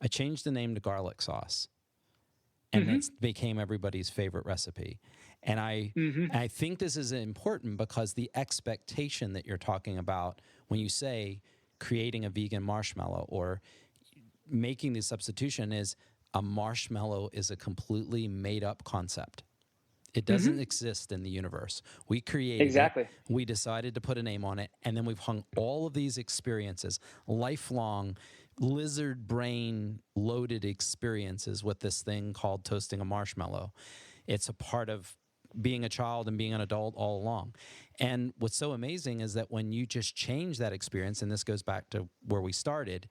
I changed the name to garlic sauce, and it became everybody's favorite recipe. And I think this is important because the expectation that you're talking about when you say creating a vegan marshmallow or making the substitution is a marshmallow is a completely made up concept. It doesn't exist in the universe. We created it. We decided to put a name on it, and then we've hung all of these experiences, lifelong, lizard brain loaded experiences with this thing called toasting a marshmallow. It's a part of being a child and being an adult all along. And what's so amazing is that when you just change that experience, and this goes back to where we started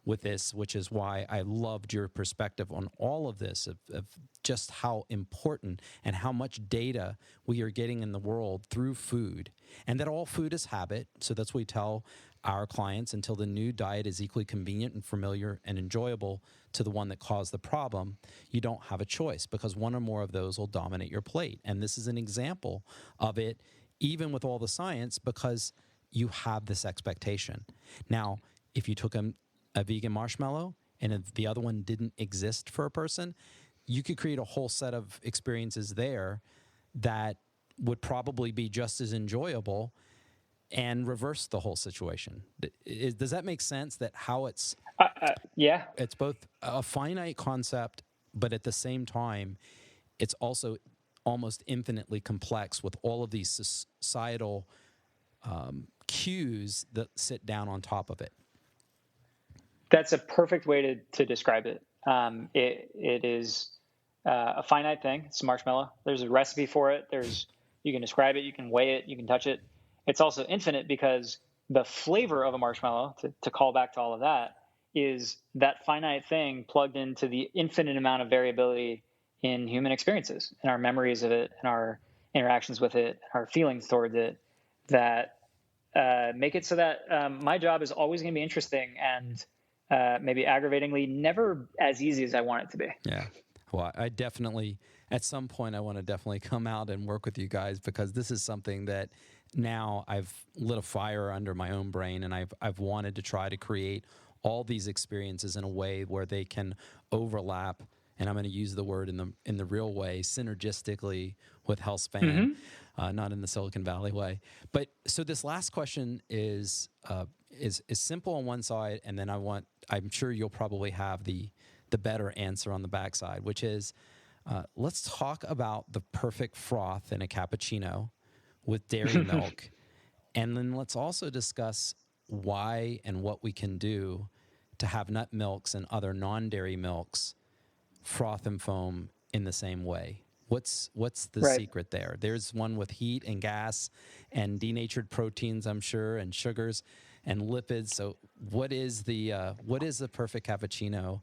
with this, which is why I loved your perspective on all of this, of just how important and how much data we are getting in the world through food, and that all food is habit. So that's what we tell our clients: until the new diet is equally convenient and familiar and enjoyable to the one that caused the problem, you don't have a choice, because one or more of those will dominate your plate. And this is an example of it, even with all the science, because you have this expectation. Now, if you took a vegan marshmallow and if the other one didn't exist for a person, you could create a whole set of experiences there that would probably be just as enjoyable and reverse the whole situation. Does that make sense? That how it's Yeah. it's both a finite concept, but at the same time, it's also almost infinitely complex with all of these societal cues that sit down on top of it. That's a perfect way to describe it. It is a finite thing. It's a marshmallow. There's a recipe for it. You can describe it, you can weigh it, you can touch it. It's also infinite because the flavor of a marshmallow, to call back to all of that, is that finite thing plugged into the infinite amount of variability in human experiences, in our memories of it, and our interactions with it, our feelings towards it, that make it so that my job is always going to be interesting and maybe aggravatingly never as easy as I want it to be. Yeah. Well, I definitely, at some point, I want to definitely come out and work with you guys, because this is something that now I've lit a fire under my own brain, and I've wanted to try to create all these experiences in a way where they can overlap. And I'm going to use the word in the real way, synergistically with HealthSpan, not in the Silicon Valley way. But so this last question is simple on one side, and then I'm sure you'll probably have the better answer on the backside, which is let's talk about the perfect froth in a cappuccino with dairy milk, and then let's also discuss why and what we can do to have nut milks and other non-dairy milks froth and foam in the same way. What's the secret there? There's one with heat and gas and denatured proteins, I'm sure, and sugars and lipids. So what is the perfect cappuccino?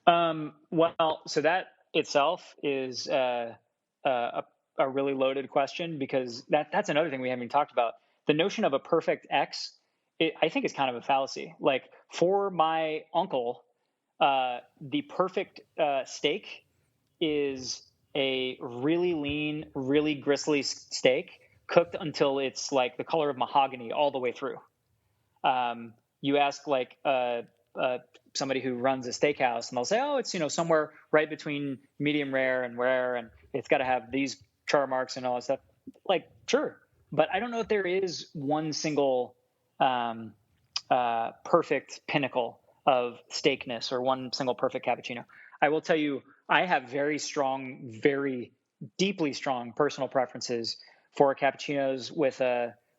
Well, so that itself is a really loaded question, because that's another thing we haven't even talked about. The notion of a perfect X, I think, is kind of a fallacy. Like, for my uncle, the perfect steak is a really lean, really gristly steak cooked until it's like the color of mahogany all the way through. You ask like somebody who runs a steakhouse, and they'll say, "Oh, it's somewhere right between medium rare and rare, and it's got to have these char marks and all that stuff." Like, sure, but I don't know if there is one single perfect pinnacle of steakness or one single perfect cappuccino. I will tell you, I have very strong, very deeply strong personal preferences for cappuccinos with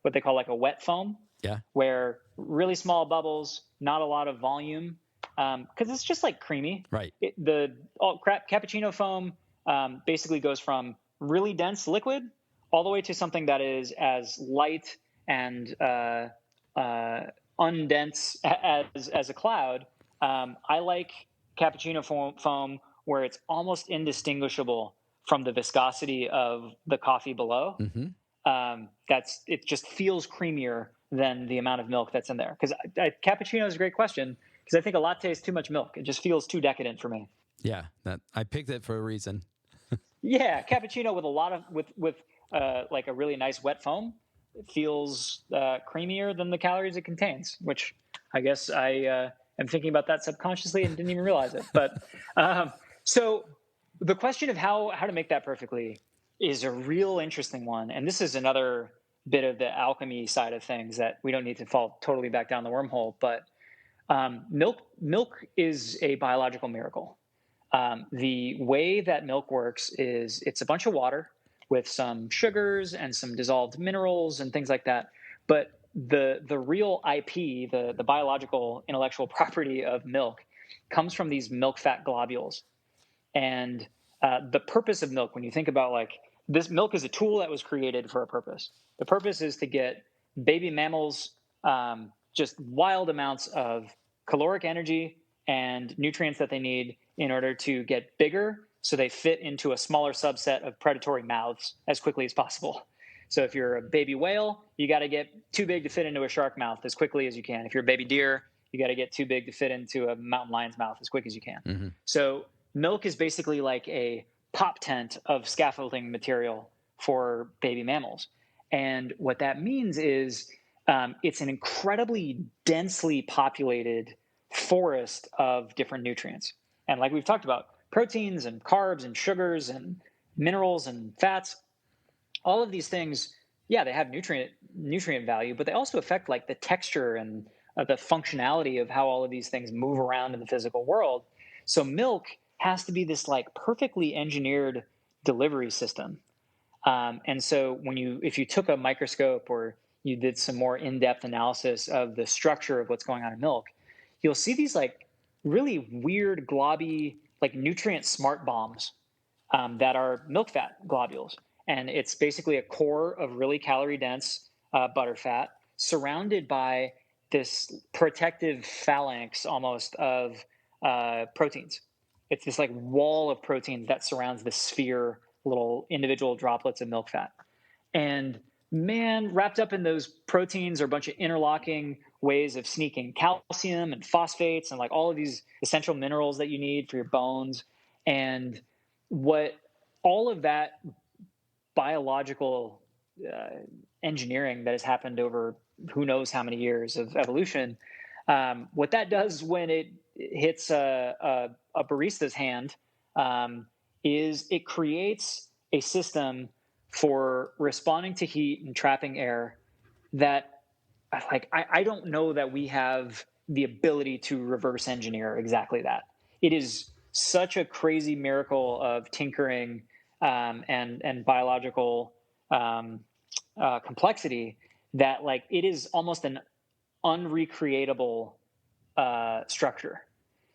what they call like a wet foam. Yeah. Where really small bubbles, not a lot of volume, because it's just like creamy. Right. Cappuccino foam basically goes from really dense liquid all the way to something that is as light and undense as a cloud. I like cappuccino foam where it's almost indistinguishable from the viscosity of the coffee below. Mm-hmm. It just feels creamier than the amount of milk that's in there. Because cappuccino is a great question, because I think a latte is too much milk. It just feels too decadent for me. Yeah, I picked it for a reason. Yeah, cappuccino with a lot of with like a really nice wet foam, it feels creamier than the calories it contains. Which I guess I am thinking about that subconsciously and didn't even realize it. But so the question of how to make that perfectly is a real interesting one, and this is another bit of the alchemy side of things that we don't need to fall totally back down the wormhole. But milk is a biological miracle. The way that milk works is it's a bunch of water with some sugars and some dissolved minerals and things like that. But the real IP, the biological intellectual property of milk, comes from these milk fat globules. And the purpose of milk, when you think about like this, milk is a tool that was created for a purpose. The purpose is to get baby mammals just wild amounts of caloric energy and nutrients that they need in order to get bigger, so they fit into a smaller subset of predatory mouths as quickly as possible. So if you're a baby whale, you got to get too big to fit into a shark mouth as quickly as you can. If you're a baby deer, you got to get too big to fit into a mountain lion's mouth as quick as you can. Mm-hmm. So milk is basically like a pop tent of scaffolding material for baby mammals. And what that means is it's an incredibly densely populated forest of different nutrients. And like we've talked about, proteins and carbs and sugars and minerals and fats, all of these things, yeah, they have nutrient value, but they also affect like the texture and the functionality of how all of these things move around in the physical world. So milk has to be this like perfectly engineered delivery system. And so if you took a microscope or you did some more in-depth analysis of the structure of what's going on in milk, you'll see these like really weird globby, like nutrient smart bombs that are milk fat globules. And it's basically a core of really calorie dense butter fat surrounded by this protective phalanx almost of proteins. It's this like wall of proteins that surrounds the sphere, little individual droplets of milk fat. And man, wrapped up in those proteins are a bunch of interlocking ways of sneaking calcium and phosphates and like all of these essential minerals that you need for your bones. And what all of that biological engineering that has happened over who knows how many years of evolution, what that does when it hits a barista's hand is it creates a system for responding to heat and trapping air that like I don't know that we have the ability to reverse engineer exactly that. It is such a crazy miracle of tinkering and biological complexity that like it is almost an unrecreatable structure.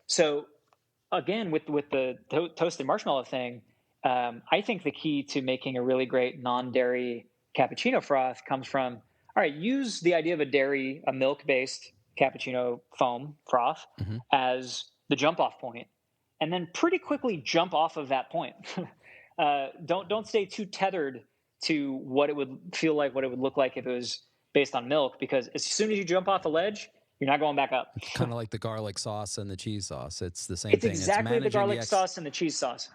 So again, with the toasted marshmallow thing, I think the key to making a really great non-dairy cappuccino froth comes from, all right, use the idea of a milk-based cappuccino foam froth as the jump-off point, and then pretty quickly jump off of that point. Don't stay too tethered to what it would feel like, what it would look like if it was based on milk, because as soon as you jump off the ledge, you're not going back up. It's kind of like the garlic sauce and the cheese sauce. It's the same thing. It's exactly the garlic sauce and the cheese sauce.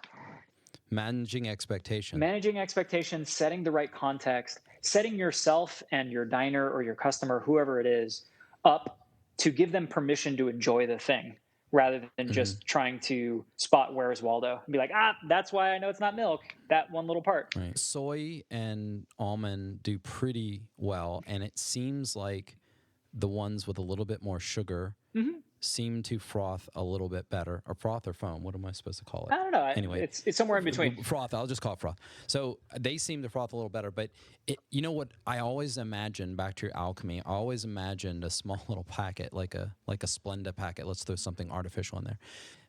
Managing expectation. Managing expectations, setting the right context, setting yourself and your diner or your customer, whoever it is, up to give them permission to enjoy the thing rather than just trying to spot where's Waldo and be like, that's why I know it's not milk, that one little part. Right. Soy and almond do pretty well, and it seems like the ones with a little bit more sugar seem to froth a little bit better. Or froth or foam, what am I supposed to call it? I don't know. Anyway, it's somewhere in between. Froth, I'll just call it froth. So they seem to froth a little better, but you know what I always imagine, back to your alchemy, I always imagined a small little packet, like a Splenda packet, let's throw something artificial in there,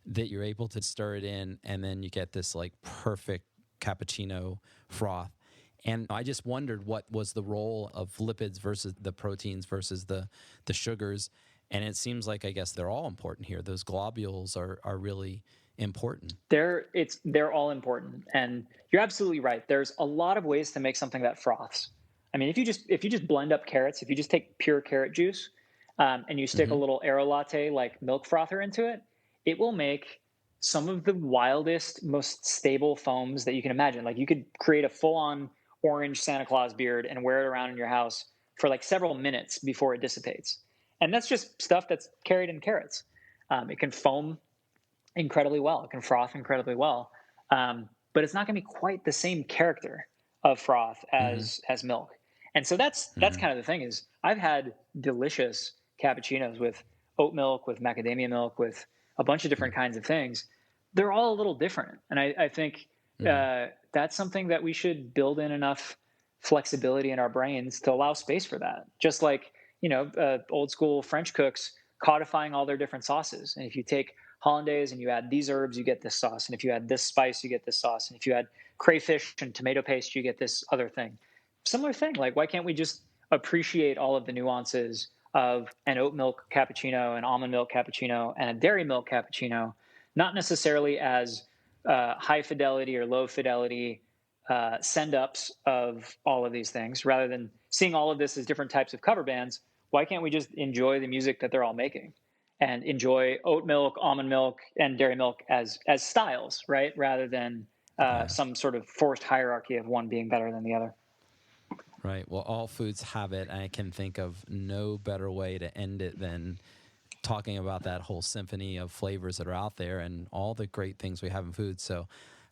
that you're able to stir it in, and then you get this like perfect cappuccino froth. And I just wondered what was the role of lipids versus the proteins versus the sugars. And it seems like, I guess, they're all important here. Those globules are really important. They're all important. And you're absolutely right. There's a lot of ways to make something that froths. I mean, if you just blend up carrots, if you just take pure carrot juice and you stick a little aero latte like milk frother into it, it will make some of the wildest, most stable foams that you can imagine. Like, you could create a full-on orange Santa Claus beard and wear it around in your house for like several minutes before it dissipates. And that's just stuff that's carried in carrots. It can foam incredibly well. It can froth incredibly well. But it's not going to be quite the same character of froth as milk. And so that's kind of the thing is I've had delicious cappuccinos with oat milk, with macadamia milk, with a bunch of different kinds of things. They're all a little different. And I think that's something that we should build in enough flexibility in our brains to allow space for that. Just like, old school French cooks codifying all their different sauces. And if you take hollandaise and you add these herbs, you get this sauce. And if you add this spice, you get this sauce. And if you add crayfish and tomato paste, you get this other thing. Similar thing. Like, why can't we just appreciate all of the nuances of an oat milk cappuccino, an almond milk cappuccino, and a dairy milk cappuccino, not necessarily as high fidelity or low fidelity send-ups of all of these things, rather than seeing all of this as different types of cover bands. Why can't we just enjoy the music that they're all making and enjoy oat milk, almond milk, and dairy milk as styles, right? Rather than some sort of forced hierarchy of one being better than the other. Right. Well, all foods have it. I can think of no better way to end it than talking about that whole symphony of flavors that are out there and all the great things we have in food. So,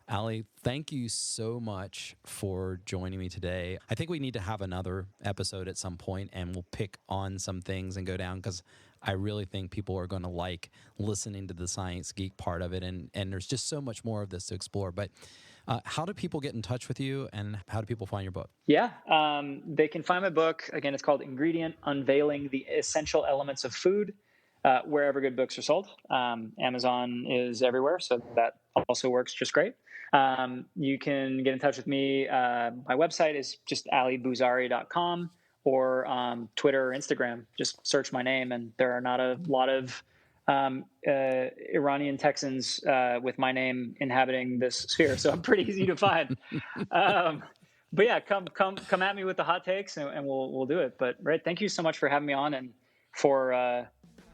Ali, thank you so much for joining me today. I think we need to have another episode at some point, and we'll pick on some things and go down, because I really think people are going to like listening to the science geek part of it, and there's just so much more of this to explore. But how do people get in touch with you, and how do people find your book? Yeah, they can find my book. Again, it's called Ingredient: Unveiling the Essential Elements of Food, wherever good books are sold. Amazon is everywhere, so that also works just great. You can get in touch with me. My website is just alibouzari.com, or Twitter or Instagram. Just search my name, and there are not a lot of Iranian Texans with my name inhabiting this sphere, so I'm pretty easy to find. But yeah, come at me with the hot takes, and we'll do it. But right, thank you so much for having me on and for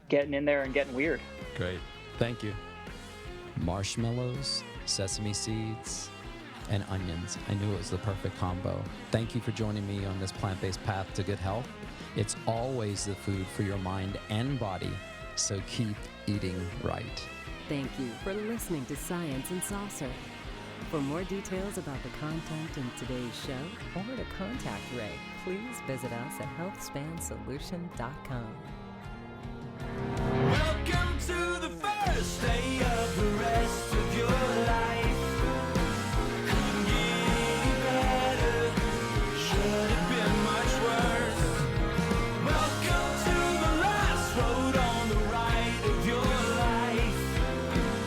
getting in there and getting weird. Great, thank you. Marshmallows, sesame seeds, and onions. I knew it was the perfect combo. Thank you for joining me on this plant-based path to good health. It's always the food for your mind and body, so keep eating right. Thank you for listening to Science and Saucer. For more details about the content in today's show, or to contact Ray, please visit us at healthspansolution.com. Welcome to the first day of the rest of your life. Couldn't get any better, should have been much worse. Welcome to the last road on the right of your life.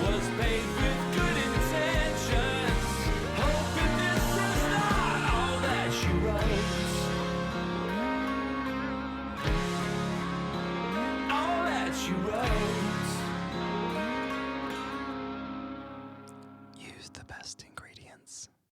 Was paved with good intentions, hoping this is not all that you wrote. All that you wrote. Use the best ingredients.